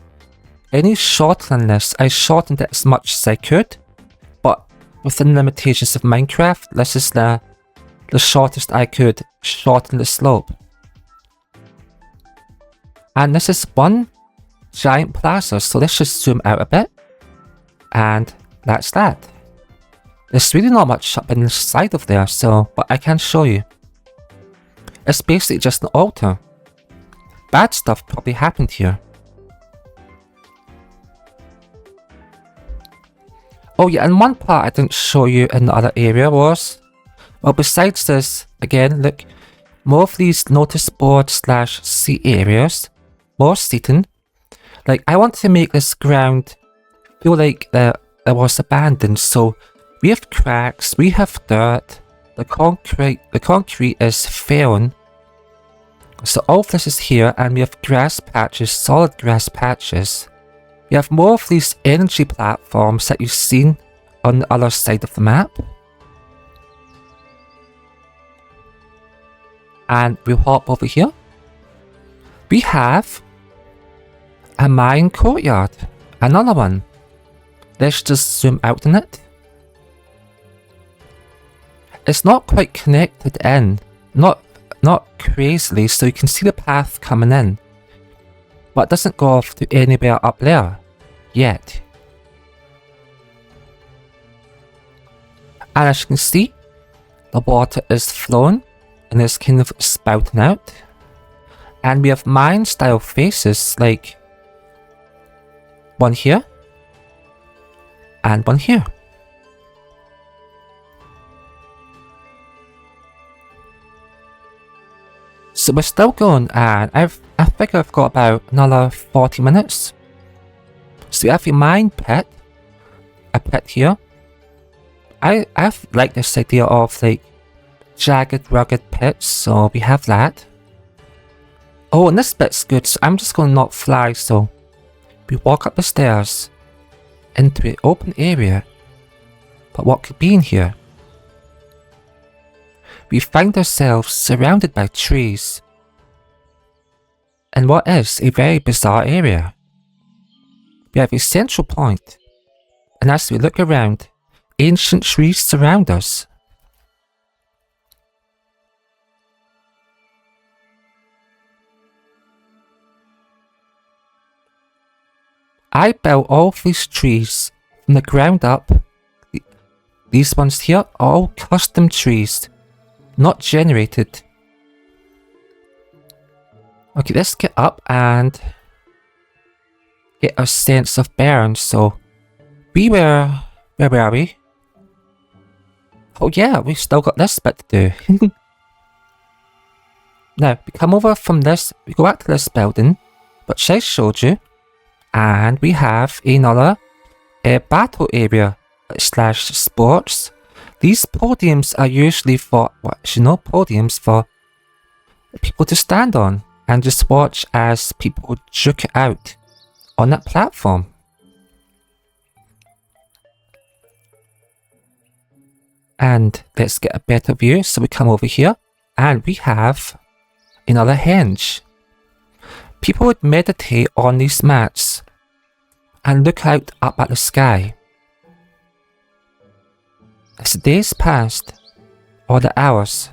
any shorter than this. I shortened it as much as I could, but within the limitations of Minecraft, this is the shortest I could shorten the slope. And this is one giant plaza, so let's just zoom out a bit. And that's that. There's really not much up inside of there, so, but I can show you. It's basically just an altar. Bad stuff probably happened here. Oh yeah, and one part I didn't show you in the other area was, well, besides this, again, look, more of these notice board / seat areas, more seating. Like, I want to make this ground feel like it was abandoned, so we have cracks, we have dirt, the concrete is fallen. So all of this is here, and we have grass patches, solid grass patches. We have more of these energy platforms that you've seen on the other side of the map. And we'll hop over here. We have a Mayan courtyard, another one. Let's just zoom out on it. It's not quite connected in, not crazily, so you can see the path coming in, but it doesn't go off to anywhere up there yet. And as you can see, the water is flowing and is kind of spouting out, and we have Mayan style faces, like one here and one here. So we're still going, and I figure I've got about another 40 minutes. So we have a Mayan pit, a pit here. I like this idea of like jagged, rugged pits, so we have that. Oh, and this bit's good, so I'm just going to not fly, so we walk up the stairs into an open area. But what could be in here? We find ourselves surrounded by trees in what is a very bizarre area. We have a central point, and as we look around, ancient trees surround us. I built all of these trees from the ground up. These ones here are all custom trees, not generated. Okay, let's get up and get a sense of bearings. So where were we? Oh yeah, we've still got this bit to do. Now, we come over from this, we go back to this building, which I showed you, and we have another battle area / sports. These podiums are usually for, podiums for people to stand on and just watch as people duke it out on that platform. And let's get a better view. So we come over here and we have another henge. People would meditate on these mats and look out up at the sky. As the days passed, or the hours,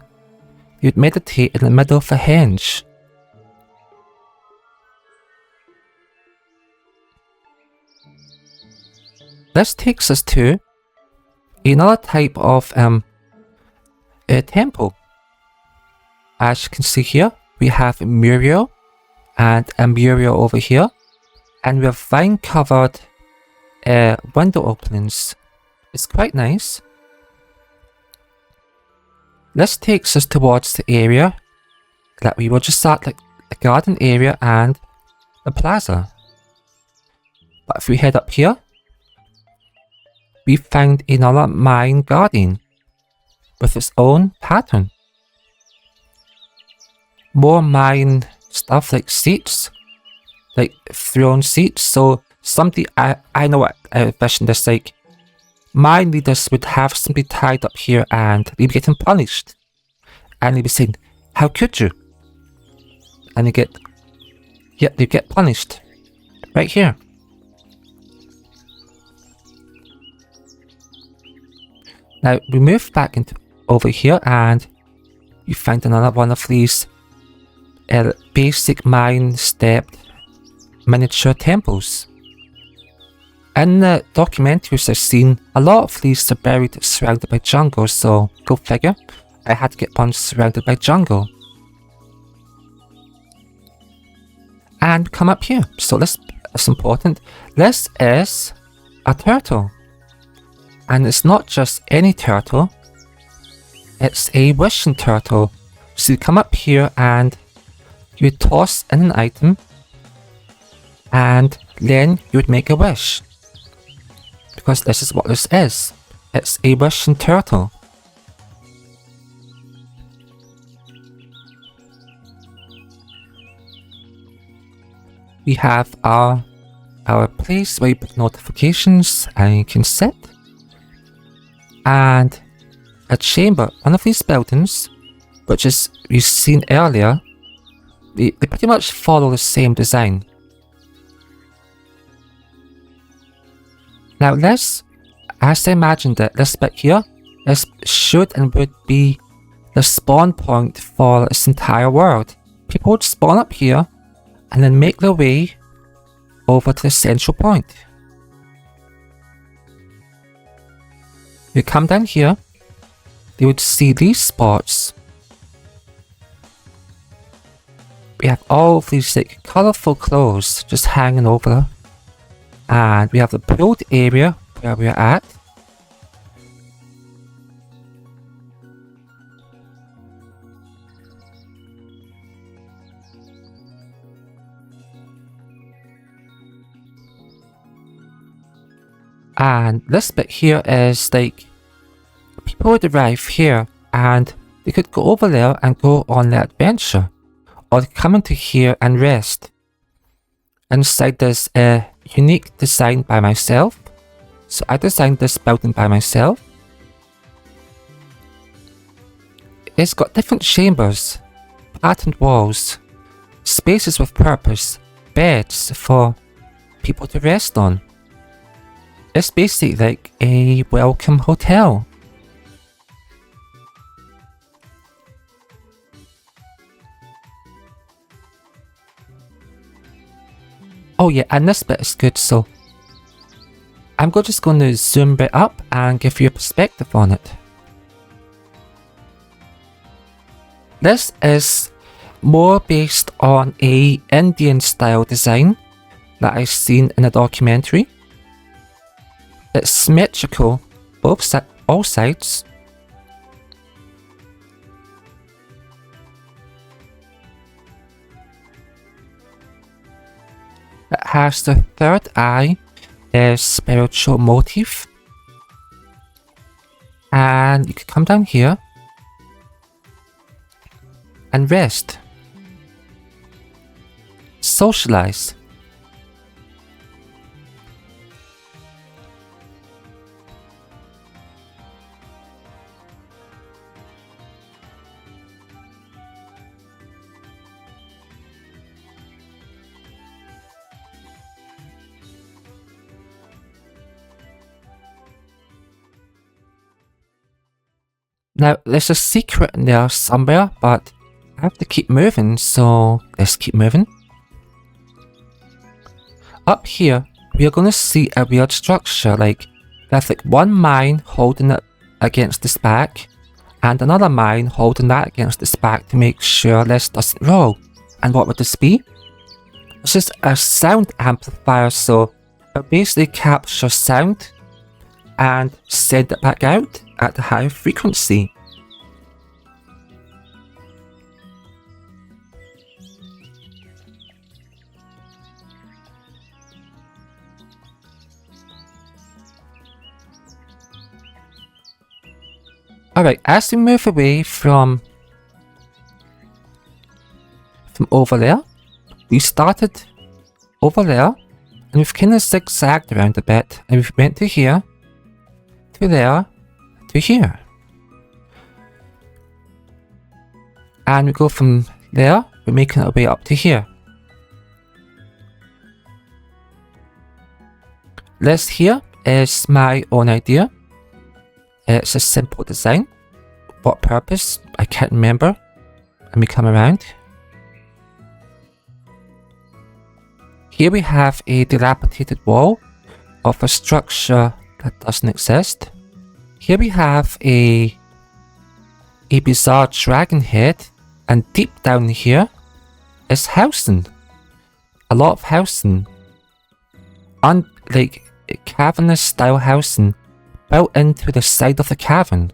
you would meditate in the middle of a henge. This takes us to another type of temple. As you can see here, we have a mural and a mural over here, and we have vine covered window openings. It's quite nice. This takes us towards the area that we were just at, like the garden area and the plaza. But if we head up here, we found another Mayan garden with its own pattern. More Mayan stuff like seats, like throne seats. So somebody, I know what I envisioned this, like Mayan leaders would have somebody tied up here and they'd be getting punished. And they'd be saying, how could you? And they get punished. Right here. Now we move back into over here and you find another one of these basic Mayan stepped miniature temples. In the documentaries I've seen, a lot of these are buried surrounded by jungle, so go figure, I had to get one surrounded by jungle. And come up here, so that's important. This is a turtle. And it's not just any turtle, it's a wishing turtle. So you come up here and you toss in an item and then you would make a wish. Because this is what this is. It's a wishing turtle. We have our place where you put notifications and you can sit. And a chamber, one of these buildings, which is we've seen earlier, they pretty much follow the same design. Now this, as I imagined it, this bit here, this should and would be the spawn point for this entire world. People would spawn up here and then make their way over to the central point. You come down here, they would see these spots. We have all of these like colourful clothes just hanging over. And we have the build area where we're at. And this bit here is like, people would arrive here and they could go over there and go on their adventure. Or they come into here and rest. Inside this unique design by myself. So I designed this building by myself. It's got different chambers, patterned walls, spaces with purpose, beds for people to rest on. It's basically like a welcome hotel. Oh yeah, and this bit is good, so I'm just going to zoom it up and give you a perspective on it. This is more based on a Indian style design that I've seen in a documentary. It's symmetrical, all sides. It has the third eye, a spiritual motif. And you can come down here and rest. Socialize. Now, there's a secret in there somewhere, but I have to keep moving, so let's keep moving. Up here, we are going to see a weird structure, like there's like one mine holding it against this back, and another mine holding that against this back to make sure this doesn't roll. And what would this be? This is a sound amplifier, so it basically captures sound and send it back out at a higher frequency. Alright, as we move away from over there, we started over there and we've kind of zigzagged around a bit and we've went to here, to there, to here. And we go from there, we're making our way up to here. This here is my own idea. It's a simple design. What purpose? I can't remember. Let me come around. Here we have a dilapidated wall of a structure that doesn't exist. Here we have a bizarre dragon head, and deep down here is housing. A lot of housing. Like cavernous style housing built into the side of the cavern.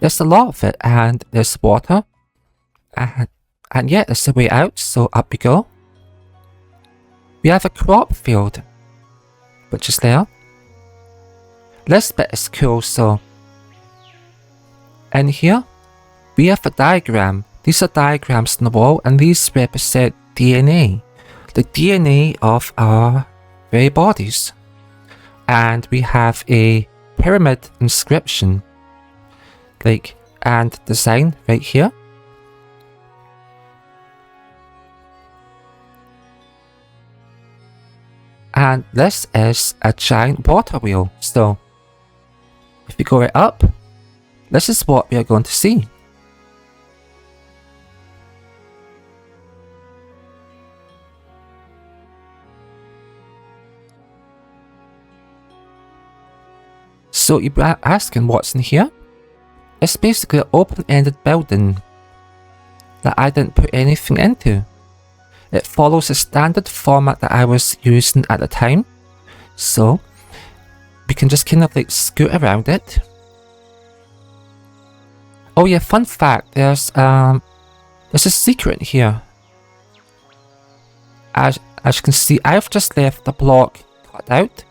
There's a lot of it, and there's water. And yeah, there's a way out, so up we go. We have a crop field, which is there. This bit is cool, so in here, we have a diagram. These are diagrams on the wall, and these represent DNA. The DNA of our very bodies. And we have a pyramid inscription, like, and design right here. And this is a giant water wheel, so if we go right up, this is what we are going to see. So you're asking what's in here? It's basically an open-ended building that I didn't put anything into. It follows a standard format that I was using at the time, so we can just kind of like scoot around it. Oh yeah, fun fact, there's a secret here. As you can see, I've just left the block cut out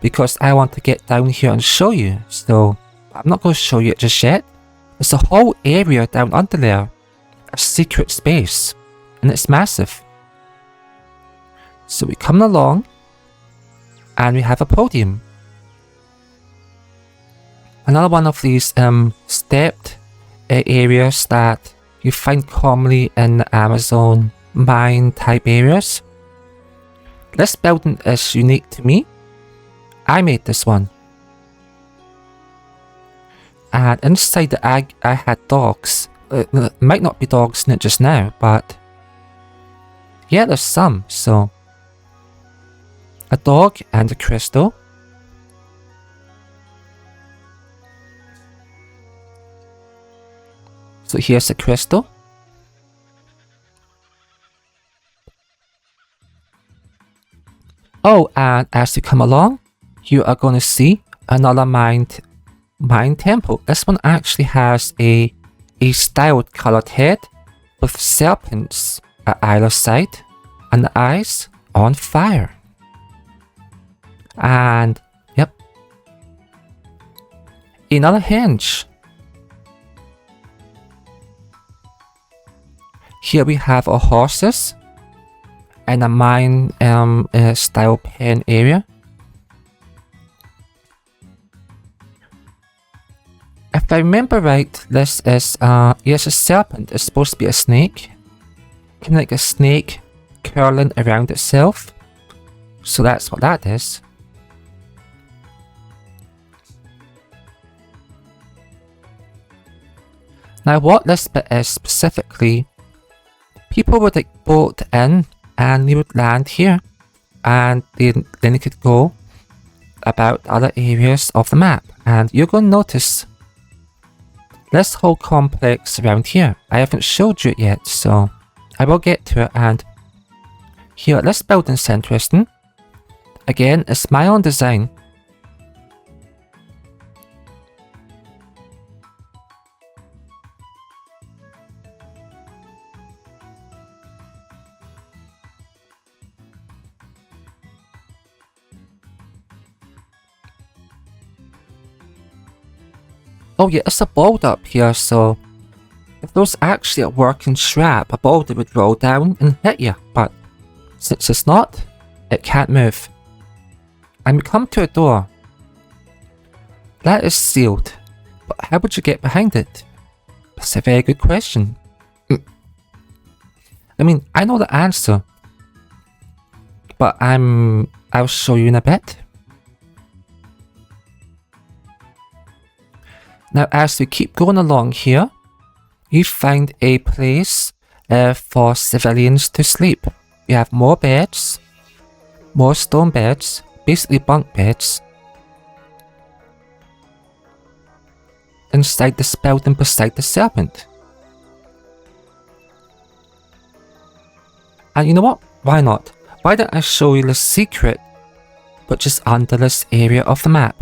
because I want to get down here and show you, so I'm not going to show you it just yet. There's a whole area down under there, a secret space, and it's massive. So we come along and we have a podium. Another one of these stepped areas that you find commonly in the Amazon Mayan type areas. This building is unique to me. I made this one. And inside the egg I had dogs. It might not be dogs in it just now, but yeah, there's some, so a dog and a crystal. So here's a crystal. Oh, and as you come along, you are going to see another Mayan temple. This one actually has a styled colored head with serpents at either side and the eyes on fire. And yep, another hinge. Here we have our horses and a Mayan style pen area. If I remember right, this is yes, a serpent. It's supposed to be a snake, kind of like a snake curling around itself. So that's what that is. Now what this bit is specifically, people would like boat in and they would land here, and then they could go about other areas of the map. And you're going to notice this whole complex around here. I haven't showed you it yet, so I will get to it. And here, this building's interesting. Again, it's my own design. Oh yeah, it's a boulder up here, so if there was actually a working trap, a boulder would roll down and hit you, but since it's not, it can't move. And we come to a door. That is sealed, but how would you get behind it? That's a very good question. I mean, I know the answer, but I'll show you in a bit. Now, as we keep going along here, you find a place for civilians to sleep. You have more beds, more stone beds, basically bunk beds, inside this building beside the serpent. And you know what? Why not? Why don't I show you the secret, which is under this area of the map?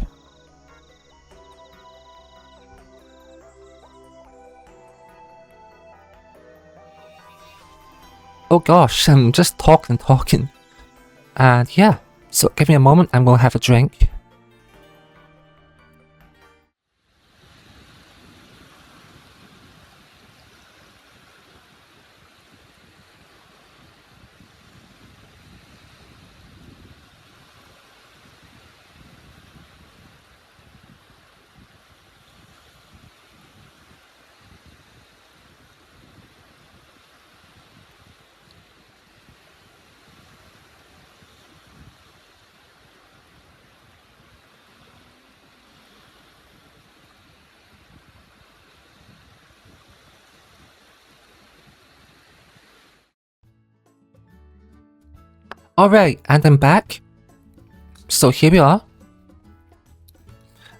Oh gosh, I'm just talking. And yeah, so give me a moment, I'm gonna have a drink. Alright, and I'm back. So here we are.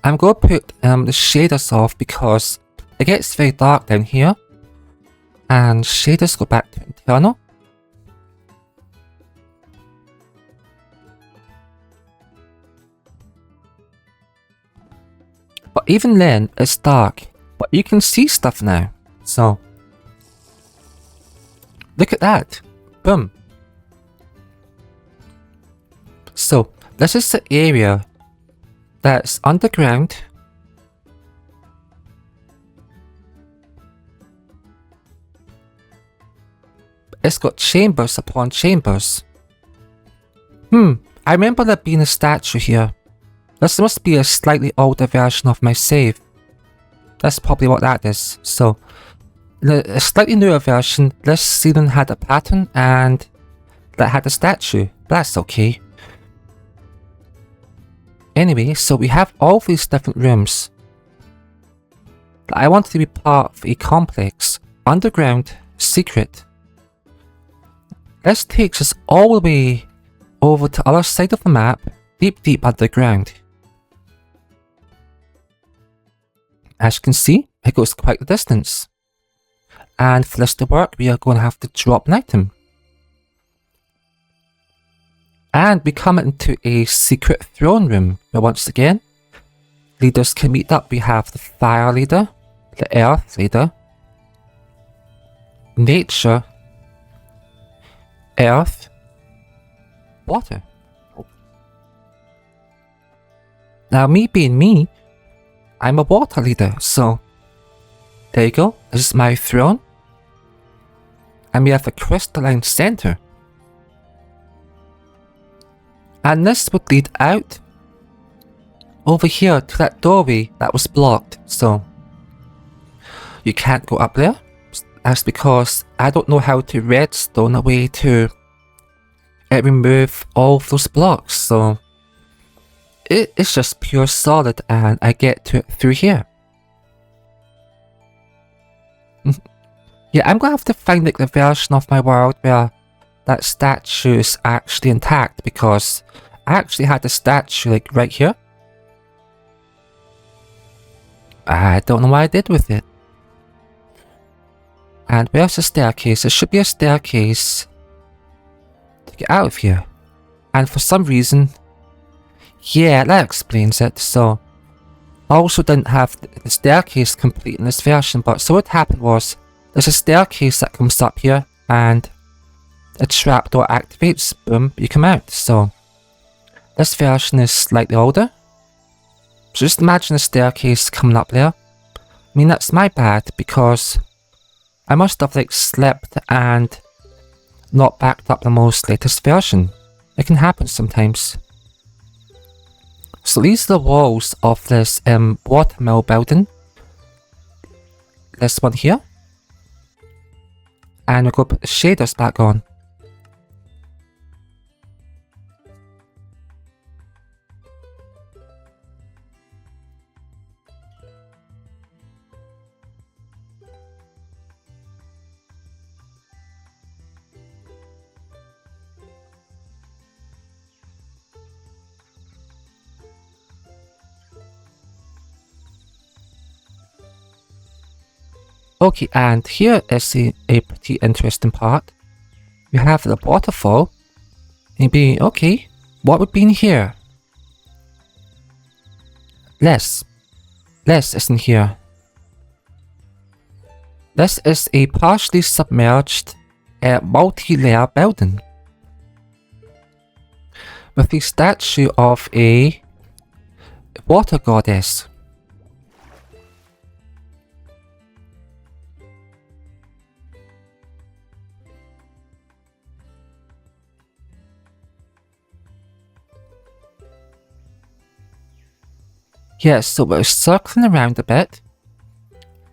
I'm going to put the shaders off because it gets very dark down here. And shaders go back to internal. But even then, it's dark. But you can see stuff now. So, look at that. Boom. So, this is the area that's underground. It's got chambers upon chambers. I remember there being a statue here. This must be a slightly older version of my save. That's probably what that is. So, in a slightly newer version, this ceiling had a pattern and that had a statue. But that's okay. Anyway, so we have all these different rooms. I wanted to be part of a complex, underground, secret. This takes us all the way over to the other side of the map, deep underground. As you can see, it goes quite the distance. And for this to work, we are going to have to drop an item. And we come into a secret throne room, where once again, leaders can meet up. We have the fire leader, the earth leader, nature, earth, water. Now me being me, I'm a water leader, so there you go, this is my throne. And we have a crystalline center. And this would lead out over here to that doorway that was blocked, so you can't go up there. That's because I don't know how to redstone a way to remove all of those blocks, so it's just pure solid and I get to it through here. Yeah, I'm gonna have to find like the version of my world where that statue is actually intact, because I actually had the statue like right here. I don't know what I did with it. And where's the staircase? There should be a staircase to get out of here. And for some reason, yeah, that explains it. So, I also didn't have the staircase complete in this version, but so what happened was, there's a staircase that comes up here, and a trapdoor activates, boom, you come out. So, this version is slightly older. So just imagine a staircase coming up there. I mean, that's my bad, because I must have like slept and not backed up the most latest version. It can happen sometimes. So these are the walls of this watermill building. This one here. And we'll go put the shaders back on. Okay, and here is a pretty interesting part. We have the waterfall. And you'd be, okay, what would be in here? Less isn't here. This is a partially submerged, multi-layer building. With the statue of a water goddess. Yes, so we're circling around a bit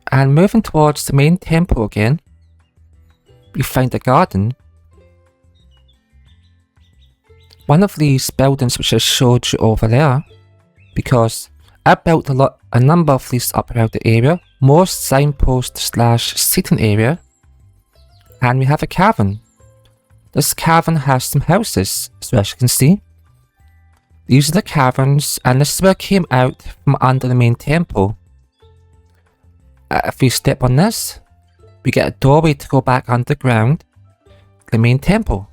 and moving towards the main temple again. We find a garden. One of these buildings which I showed you over there, because I built a number of these up around the area, more signpost / seating area, and we have a cavern. This cavern has some houses, so as you can see. These are the caverns, and this is where I came out from under the main temple. If we step on this, we get a doorway to go back underground, the main temple.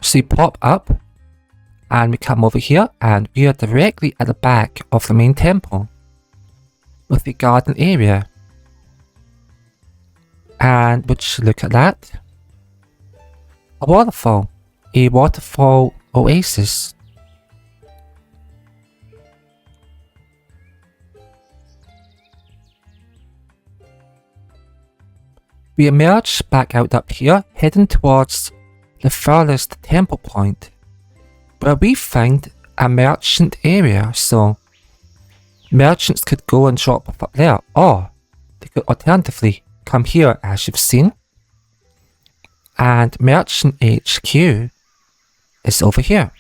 So we pop up, and we come over here, and we are directly at the back of the main temple, with the garden area. And would you look at that? A waterfall oasis. We emerge back out up here, heading towards the furthest temple point, where we find a merchant area. So merchants could go and drop off up there, or they could alternatively come here, as you've seen. And merchant HQ is over here.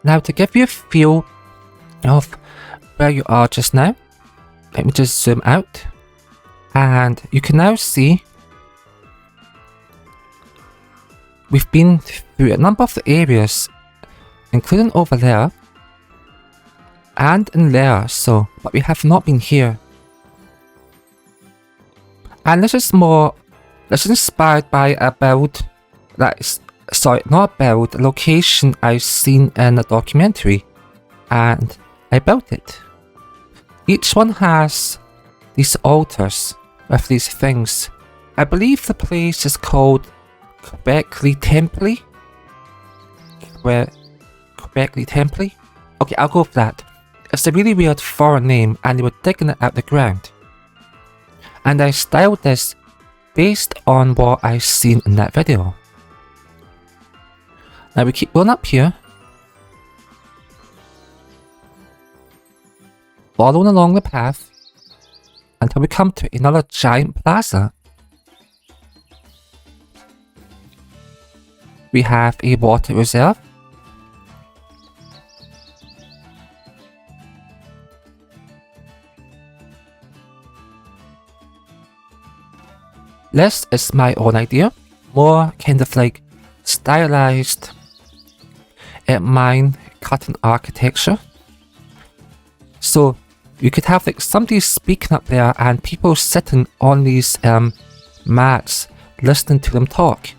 Now, to give you a feel of where you are just now, let me just zoom out, and you can now see we've been through a number of the areas, including over there and in there, but we have not been here. And this is inspired by a build a location I've seen in a documentary, and I built it. Each one has these altars with these things. I believe the place is called Quebecly Temple. Okay, I'll go with that. It's a really weird foreign name, and they were digging it out the ground. And I styled this based on what I've seen in that video. Now we keep going up here, following along the path until we come to another giant plaza. We have a water reserve, This is my own idea, more kind of like stylized Mayan cutting architecture. So you could have like somebody speaking up there and people sitting on these mats listening to them talk.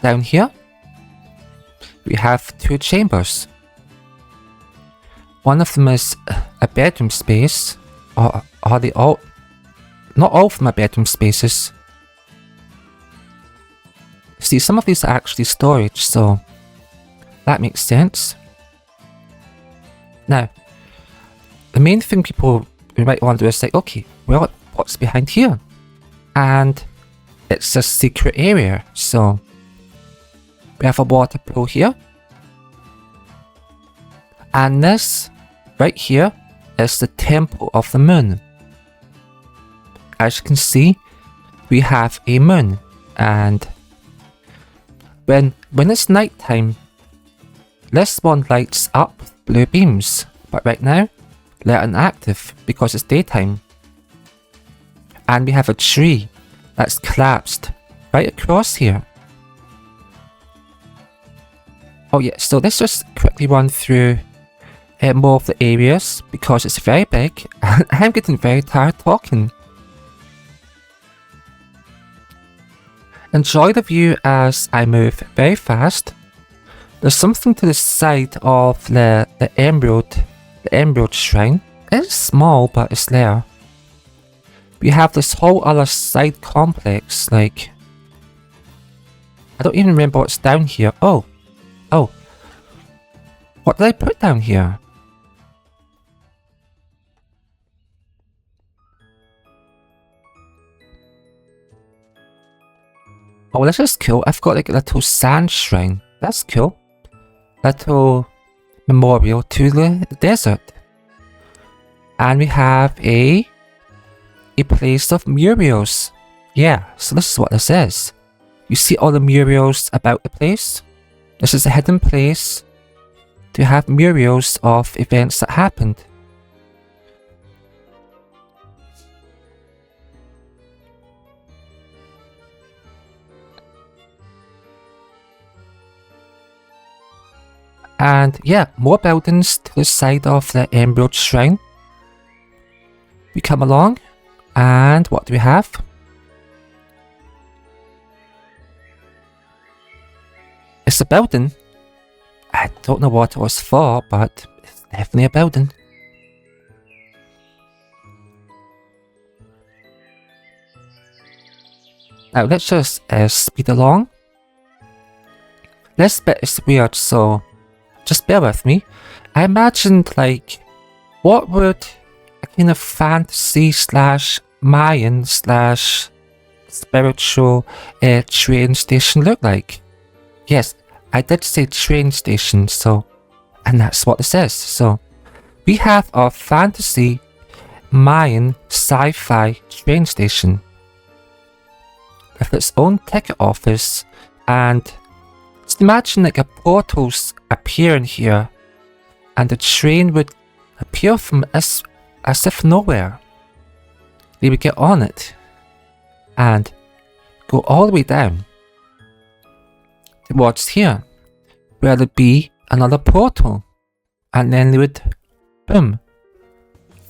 Down here we have two chambers. One of them is a bedroom space, or are they all? Not all of them are bedroom spaces. See, some of these are actually storage, so that makes sense. Now, the main thing people might wonder is like, okay, well, what's behind here? And it's a secret area, so we have a water pool here. And this, right here, is the Temple of the Moon. As you can see, we have a moon, and when it's nighttime, this one lights up with blue beams, but right now, they're inactive because it's daytime. And we have a tree that's collapsed right across here. Oh yeah, so let's just quickly run through more of the areas because it's very big and I'm getting very tired talking. Enjoy the view as I move very fast. There's something to the side of the emerald shrine. It's small, but it's there. We have this whole other side complex, like, I don't even remember what's down here. Oh, what did I put down here? Oh, this is cool. I've got like a little sand shrine. That's cool. Little memorial to the desert. And we have a place of murals. Yeah, so this is what this is. You see all the murals about the place? This is a hidden place to have murals of events that happened. And yeah, more buildings to the side of the Emerald Shrine. We come along, and what do we have? It's a building. I don't know what it was for, but it's definitely a building. Now let's just speed along. This bit is weird, so just bear with me. I imagined, like, what would a kind of fantasy slash Mayan slash spiritual train station look like? Yes, I did say train station, so, and that's what this is. So, we have our fantasy Mayan sci-fi train station with its own ticket office, and just imagine like a portals appearing here, and the train would appear from as if nowhere. They would get on it and go all the way down towards here, where there'd be another portal, and then they would, boom,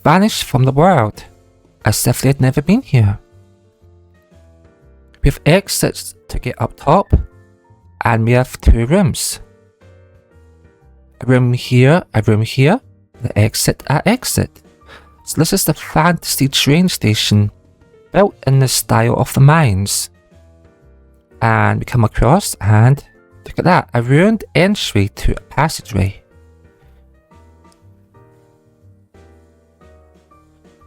vanish from the world as if they'd never been here. We have exits to get up top, and we have two rooms. A room here, the exit, exit. So this is the fantasy train station, built in the style of the Mayans. And we come across, and look at that, a ruined entry to a passageway.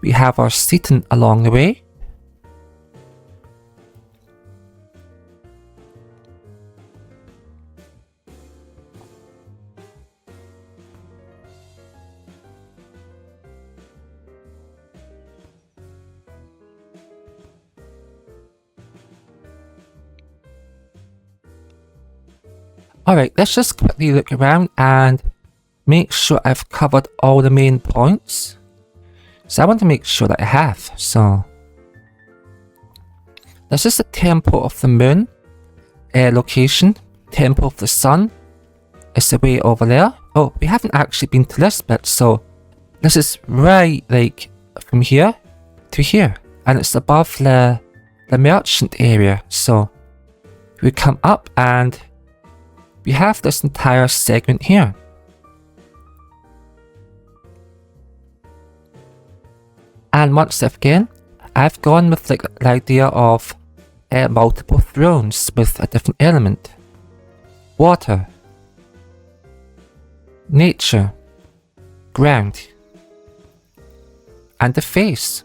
We have our seating along the way. Alright, let's just quickly look around and make sure I've covered all the main points. So I want to make sure that I have, so This is the Temple of the Moon location. Temple of the Sun is the way over there. Oh, we haven't actually been to this bit, so this is right like from here to here, and it's above the merchant area. So we come up and we have this entire segment here. And once again, I've gone with like the idea of multiple thrones with a different element. Water, nature, ground, and the face.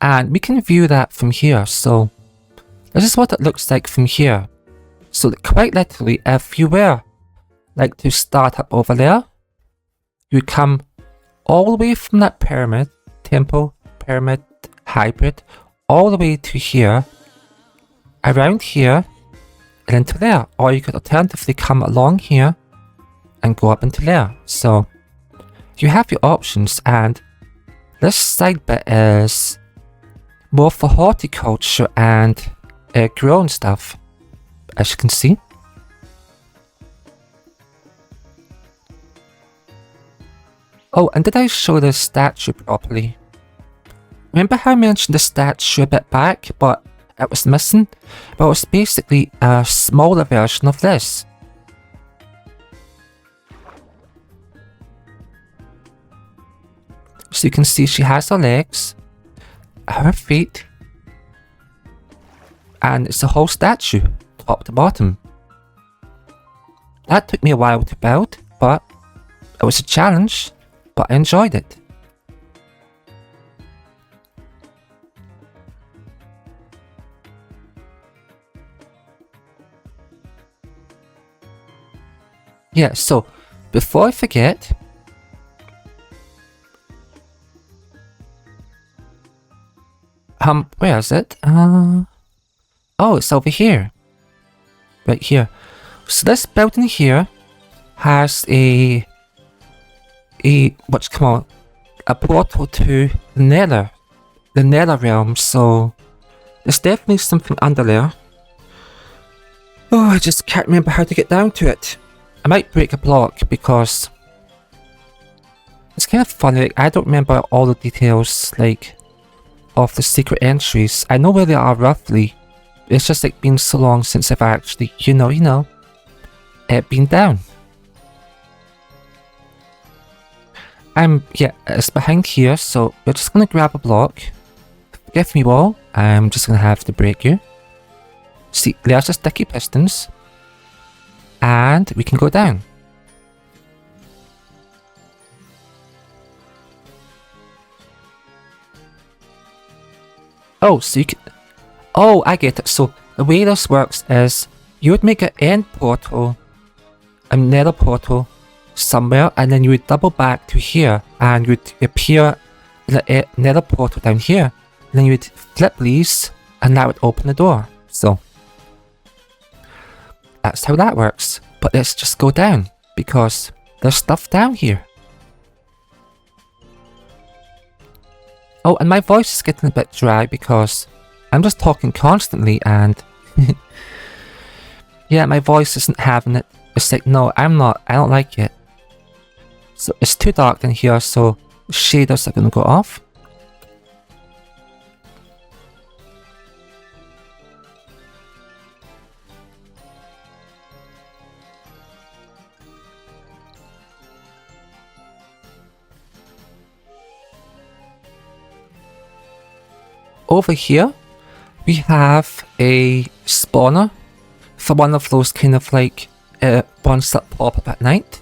And we can view that from here, so this is what it looks like from here. So quite literally, if you were like to start up over there, you come all the way from that pyramid, temple, pyramid, hybrid, all the way to here, around here, and into there. Or you could alternatively come along here and go up into there. So you have your options, and this side bit is more for horticulture and growing stuff, as you can see. Oh, and did I show the statue properly? Remember how I mentioned the statue a bit back, but it was missing? Well, it's basically a smaller version of this. So you can see she has her legs, her feet, and it's a whole statue, top to bottom. That took me a while to build, but it was a challenge, but I enjoyed it. Yeah, so before I forget, where is it? Oh, it's over here. Right here. So this building here has a portal to the nether realm, so there's definitely something under there. Oh, I just can't remember how to get down to it. I might break a block because it's kind of funny, like, I don't remember all the details, like, of the secret entries. I know where they are roughly. It's just like been so long since I've actually, you know, been down. Yeah, it's behind here, so we're just gonna grab a block. Forgive me all, I'm just gonna have to break you. See, there's the sticky pistons. And we can go down. Oh, so you can... Oh, I get it. So the way this works is you would make an end portal, a nether portal somewhere, and then you would double back to here, and you would appear in the nether portal down here. And then you would flip these, and that would open the door. So that's how that works. But let's just go down, because there's stuff down here. Oh, and my voice is getting a bit dry because I'm just talking constantly, and yeah, my voice isn't having it. It's like, no, I don't like it. So it's too dark in here, so the shaders are gonna go off. Over here, we have a spawner for one of those kind of like ones that pop up at night,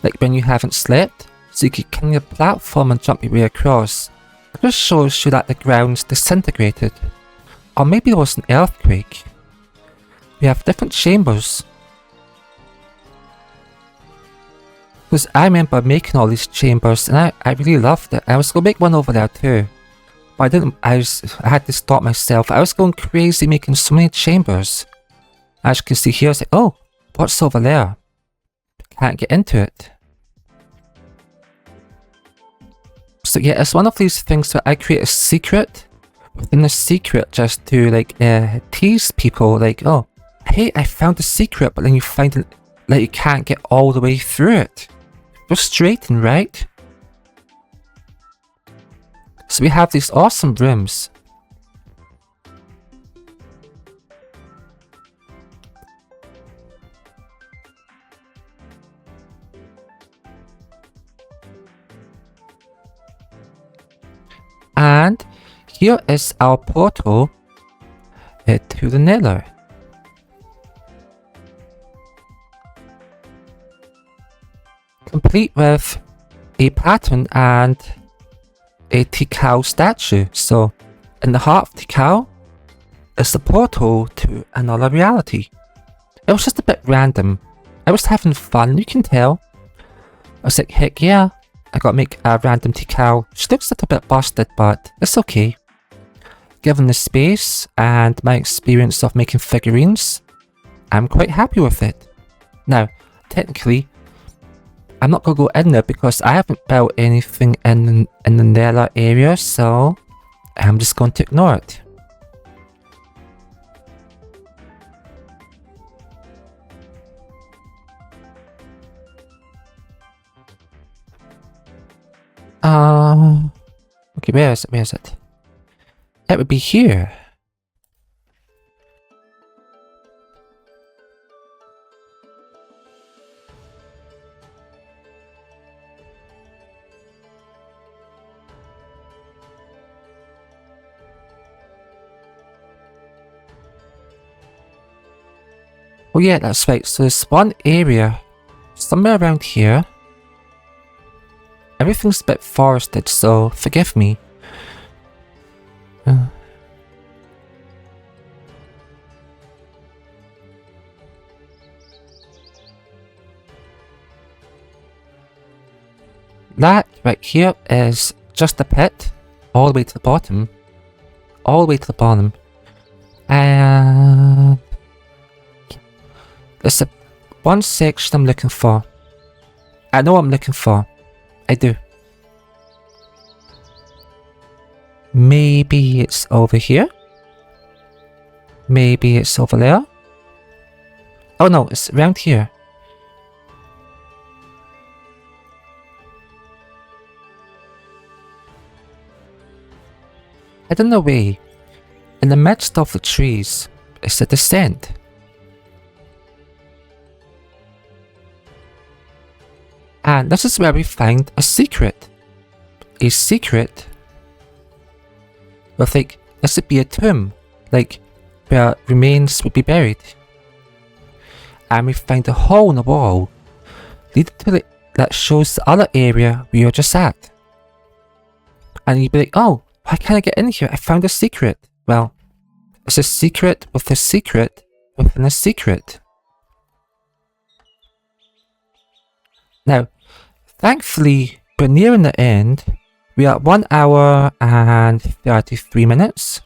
like when you haven't slept, so you can kind of platform and jump your way across. It just shows you that the ground's disintegrated, or maybe there was an earthquake. We have different chambers. Because I remember making all these chambers, and I really loved it. I was going to make one over there too. But I didn't, I had to stop myself. I was going crazy making so many chambers. As you can see here, it's like, oh, what's over there? Can't get into it. So yeah, it's one of these things where I create a secret within a secret just to like tease people, like, oh, hey, I found a secret, but then you find it like you can't get all the way through it. Frustrating, right? So we have these awesome rooms. And here is our portal to the Nether. Complete with a pattern and a Tikal statue. So in the heart of Tikal is the portal to another reality. It was just a bit random. I was having fun, you can tell. I was like, heck yeah, I gotta make a random Tikal. She looks a little bit busted, but it's okay. Given the space and my experience of making figurines, I'm quite happy with it. Now, technically, I'm not gonna go in there because I haven't built anything in the Nether area, so I'm just going to ignore it. Okay, where is it? Where is it? It would be here. Oh yeah, that's right. So there's one area somewhere around here. Everything's a bit forested, so forgive me. That right here is just a pit, all the way to the bottom. All the way to the bottom. And there's one section I'm looking for. I know what I'm looking for. I do. Maybe it's over here. Maybe it's over there. Oh no, it's around here. Hidden away in the midst of the trees is a descent. And this is where we find a secret. A secret with, like, this would be a tomb, like, where remains would be buried. And we find a hole in the wall leading to the, that shows the other area we were just at. And you'd be like, oh, why can't I get in here? I found a secret. Well, it's a secret with a secret within a secret. Now, thankfully, we're nearing the end. We are at 1 hour and 33 minutes.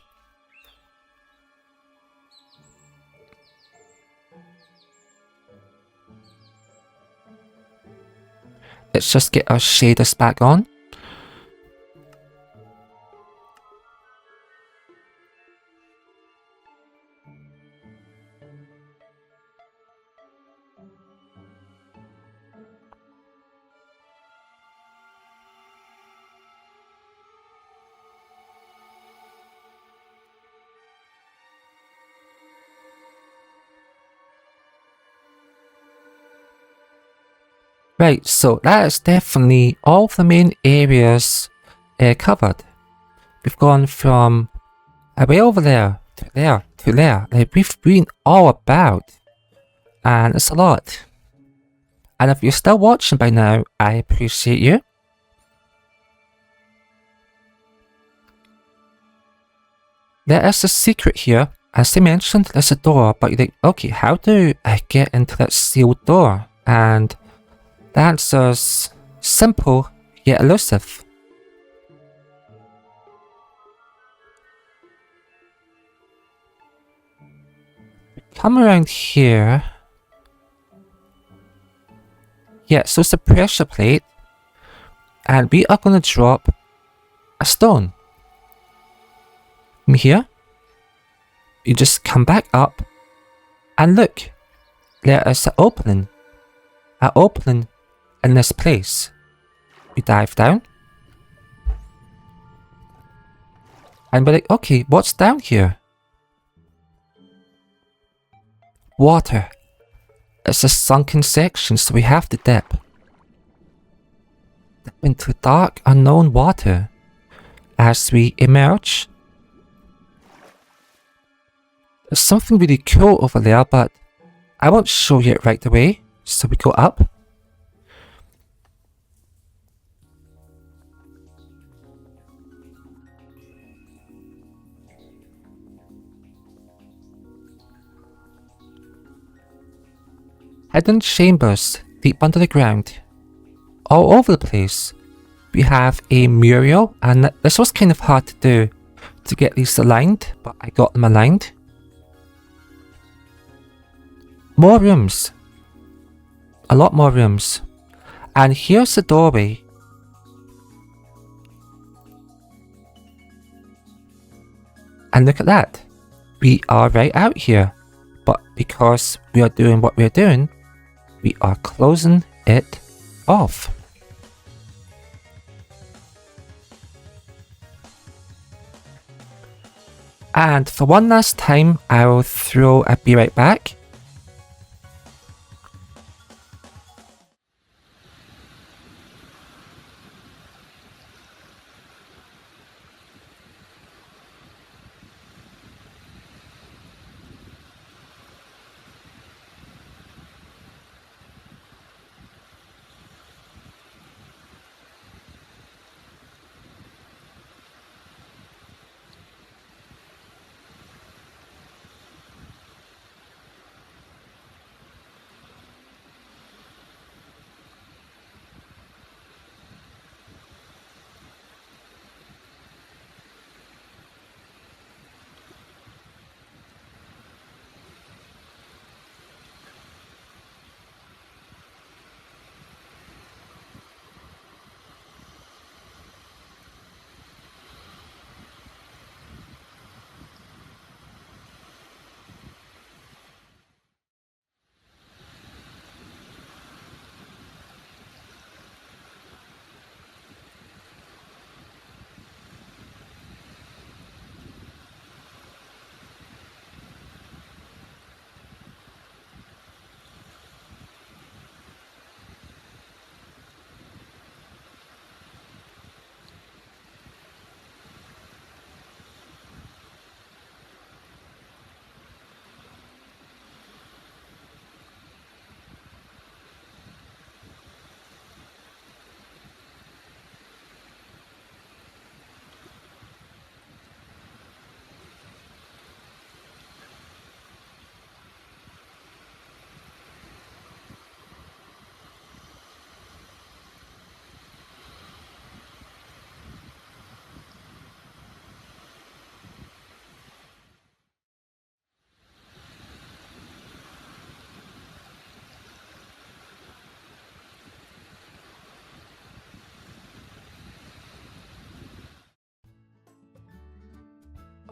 Let's just get our shaders back on. Right, so that is definitely all of the main areas covered. We've gone from way over there to there to there. Like, we've been all about, and it's a lot. And if you're still watching by now, I appreciate you. There is a secret here. As I mentioned, there's a door, but you're like, okay, how do I get into that sealed door? And the answer's simple yet elusive. Come around here. Yeah, so it's a pressure plate. And we are going to drop a stone. From here, you just come back up and look, there is an opening in this place. We dive down and we're like, okay, what's down here? Water. It's a sunken section, so we have to dip into dark, unknown water. As we emerge, there's something really cool over there, but I won't show you it right away. So we go up. Hidden chambers deep under the ground. All over the place. We have a mural, and this was kind of hard to do to get these aligned, but I got them aligned. More rooms. A lot more rooms. And here's the doorway. And look at that. We are right out here. But because we are doing what we're doing, we are closing it off. And for one last time, I will throw a be right back.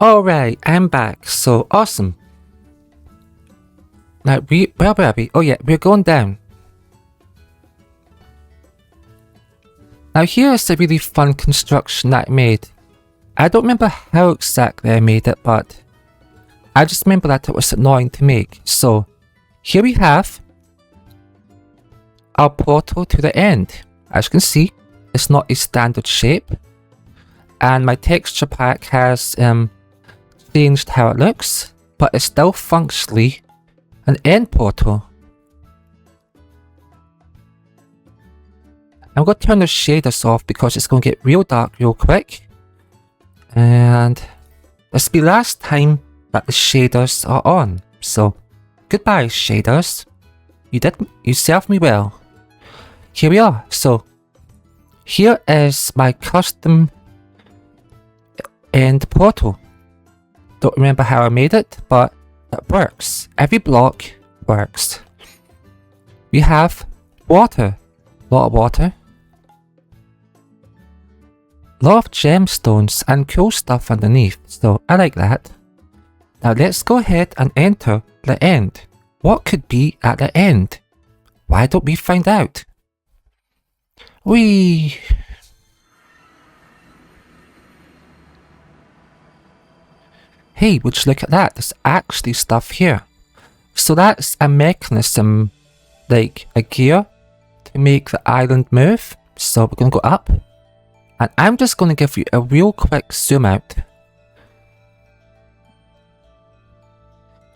Alright, I'm back. So awesome. Now where were we? Oh yeah, we're going down. Now here's a really fun construction that I made. I don't remember how exactly I made it, but I just remember that it was annoying to make. So here we have our portal to the end. As you can see, it's not a standard shape. And my texture pack has changed how it looks, but it's still functionally an end portal. I'm going to turn the shaders off because it's going to get real dark real quick. And this will be the last time that the shaders are on. So, goodbye shaders. You served me well. Here we are. So, here is my custom end portal. Don't remember how I made it, but it works. Every block works. We have water. A lot of water. A lot of gemstones and cool stuff underneath, so I like that. Now let's go ahead and enter the end. What could be at the end? Why don't we find out? Whee! Hey, would you look at that? There's actually stuff here. So that's a mechanism, like a gear, to make the island move. So we're going to go up. And I'm just going to give you a real quick zoom out.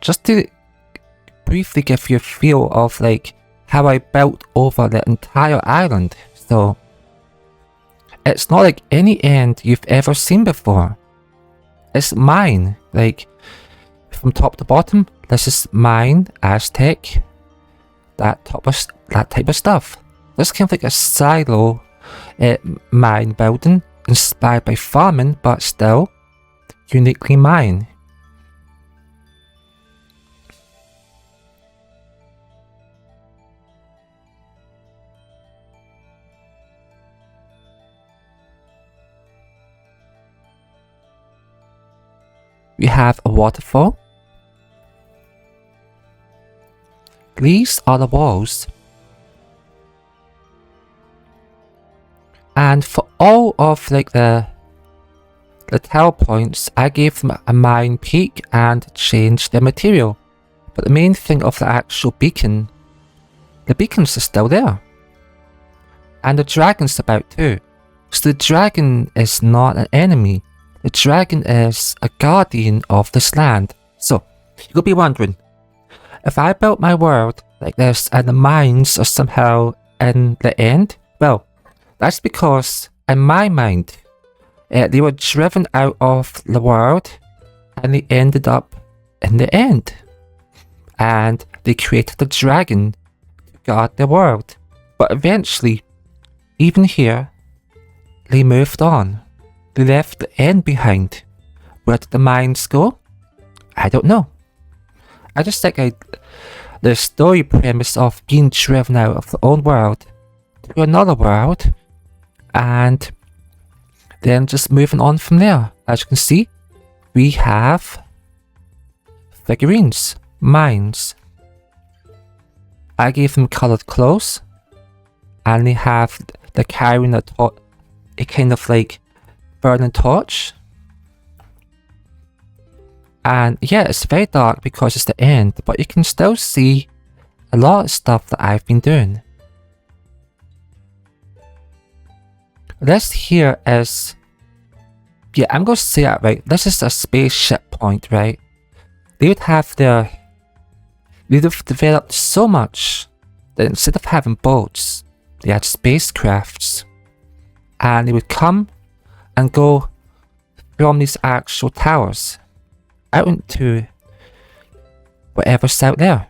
Just to briefly give you a feel of like how I built over the entire island. So it's not like any end you've ever seen before. It's mine, like from top to bottom. This is mine, Aztec, that type of stuff. This kind of like a silo mine building, inspired by farming, but still uniquely mine. We have a waterfall. These are the walls. And for all of like the tower points, I gave them a mine peak and changed their material. But the main thing of the actual beacon, the beacons are still there. And the dragon's about too. So the dragon is not an enemy. The dragon is a guardian of this land. So, you'll be wondering, if I built my world like this and the mines are somehow in the end, well, that's because in my mind, they were driven out of the world and they ended up in the end. And they created a dragon to guard the world. But eventually, even here, they moved on. They left the end behind. Where did the mines go? I don't know. I just think the story premise of being driven out of the own world to another world and then just moving on from there. As you can see, we have figurines, mines. I gave them coloured clothes and they have the carrying a kind of like burning torch. And yeah, it's very dark because it's the end, but you can still see a lot of stuff that I've been doing. This here is, yeah, I'm going to say it right. This is a spaceship point, right? They'd have developed so much that instead of having boats, they had spacecrafts. And they would come and go from these actual towers out into whatever's out there.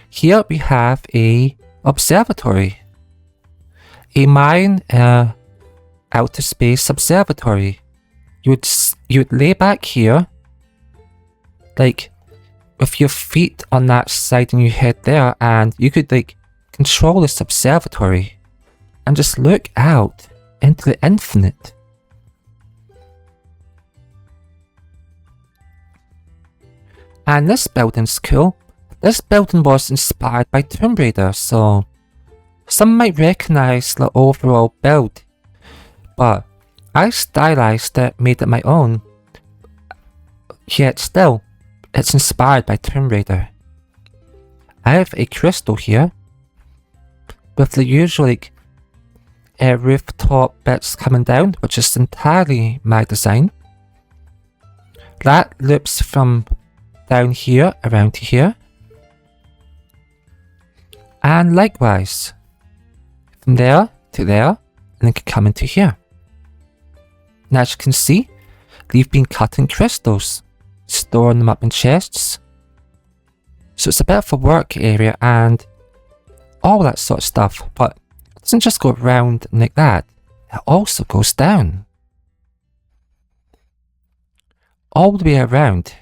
Here we have a observatory, a Mayan outer space observatory. You would lay back here, like with your feet on that side and your head there, and you could like control this observatory and just look out into the infinite. And this building's cool. This building was inspired by Tomb Raider, so some might recognize the overall build, but I stylized it, made it my own. Yet still, it's inspired by Tomb Raider. I have a crystal here with the usual like rooftop bits coming down, which is entirely my design. That loops from down here around to here, and likewise from there to there, and then can come into here. And as you can see, they've been cutting crystals, storing them up in chests. So it's a bit of a work area and all that sort of stuff, but it doesn't just go around like that, it also goes down. All the way around.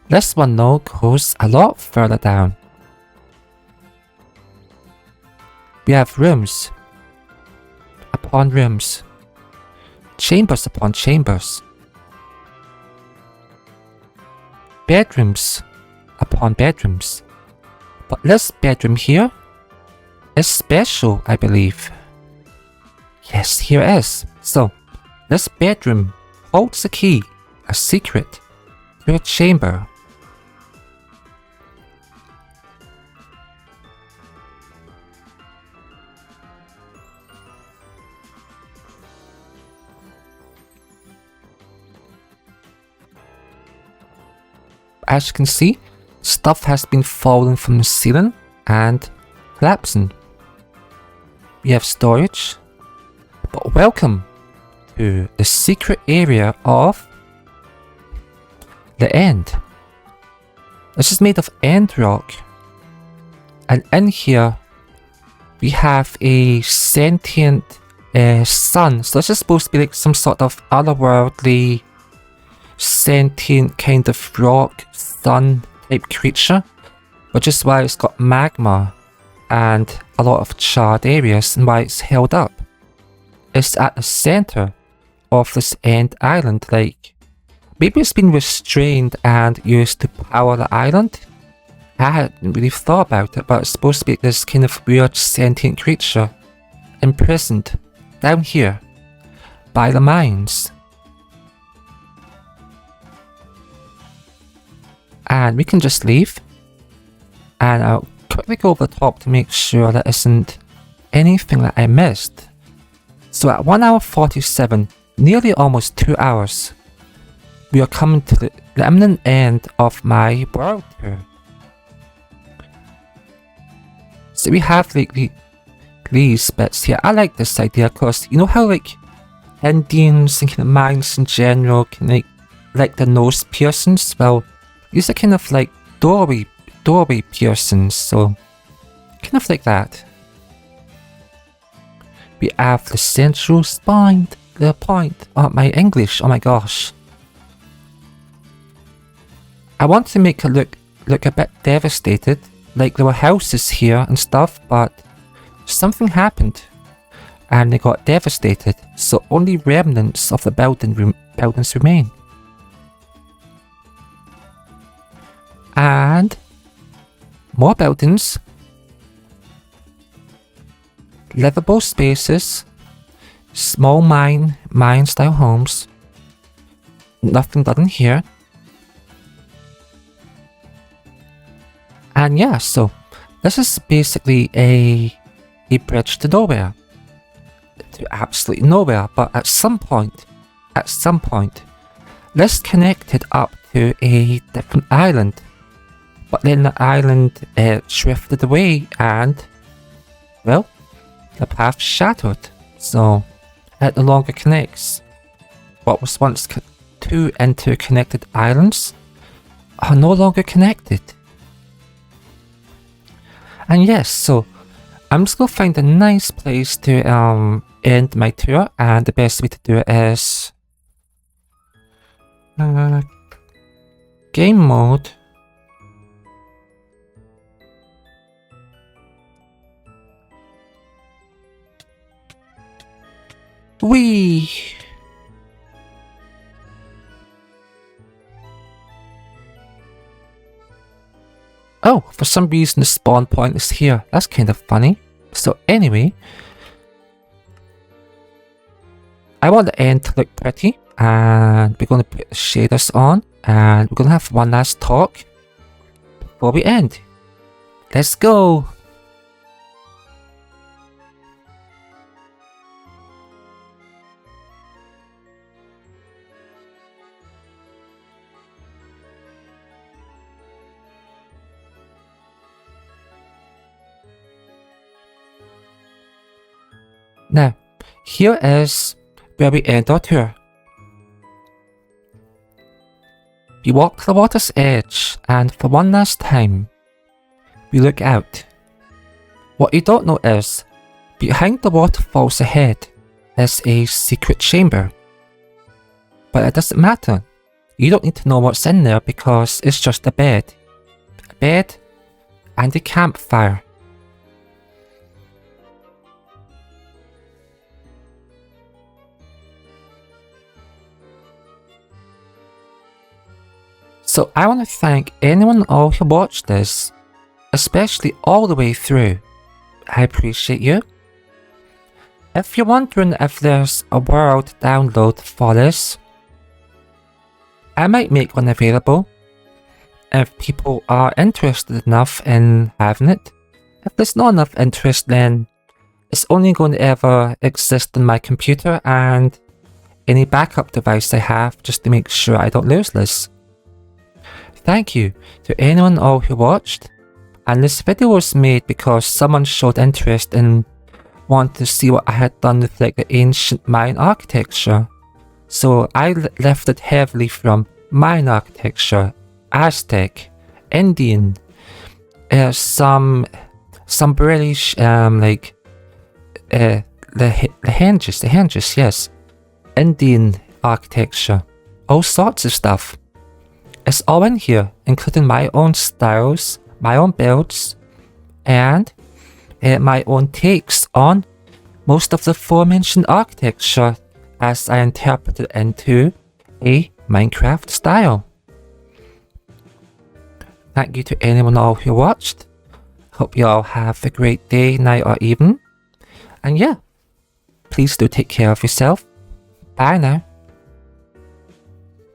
This one though goes a lot further down. We have rooms upon rooms, chambers upon chambers, bedrooms upon bedrooms. But this bedroom here is special, I believe. Yes, here it is. So, this bedroom holds a key, a secret, to a chamber. As you can see, stuff has been falling from the ceiling and collapsing. We have storage. But welcome to the secret area of the end. This is made of end rock. And in here, we have a sentient sun. So this is supposed to be like some sort of otherworldly, sentient kind of rock sun type creature. Which is why it's got magma and a lot of charred areas and why it's held up. It's at the center of this end island, like maybe it's been restrained and used to power the island. I hadn't really thought about it, but it's supposed to be this kind of weird sentient creature imprisoned down here by the Mayans. And we can just leave, and I'll quickly go over the top to make sure there isn't anything that I missed. So at 1 hour 47, nearly almost 2 hours, we are coming to the imminent end of my world tour. So we have like these bits here. I like this idea because you know how like Indians and kind of Mayans in general can like the nose piercings? Well, these are kind of like doorway piercings, so kind of like that. We have the central spine, the point. Oh, my English, oh my gosh. I want to make it look a bit devastated, like there were houses here and stuff, but something happened and they got devastated, so only remnants of the buildings remain. And more buildings. Livable spaces, small Mayan style homes, nothing done in here. And yeah, so this is basically a bridge to nowhere. To absolutely nowhere, but at some point, this connected up to a different island. But then the island drifted away and, well, the path shattered, so it no longer connects. What was once two interconnected islands are no longer connected. And yes, so I'm just gonna find a nice place to end my tour, and the best way to do it is game mode. Whee! Oh, for some reason the spawn point is here. That's kind of funny. So anyway, I want the end to look pretty, and we're going to put the shaders on, and we're going to have one last talk before we end. Let's go! Now, here is where we end our tour. We walk to the water's edge, and for one last time, we look out. What you don't know is, behind the waterfalls ahead is a secret chamber. But it doesn't matter. You don't need to know what's in there because it's just a bed. A bed and a campfire. So I want to thank anyone and all who watched this, especially all the way through. I appreciate you. If you're wondering if there's a world download for this, I might make one available if people are interested enough in having it. If there's not enough interest, then it's only going to ever exist on my computer and any backup device I have, just to make sure I don't lose this. Thank you to anyone and all who watched, and this video was made because someone showed interest in wanting to see what I had done with like the ancient Mayan architecture. So I lifted heavily from Mayan architecture, Aztec, Indian, some British, the hinges, yes, Indian architecture, all sorts of stuff. It's all in here, including my own styles, my own builds, and my own takes on most of the aforementioned architecture as I interpret it into a Minecraft style. Thank you to anyone all who watched. Hope you all have a great day, night or evening. And yeah, please do take care of yourself. Bye now.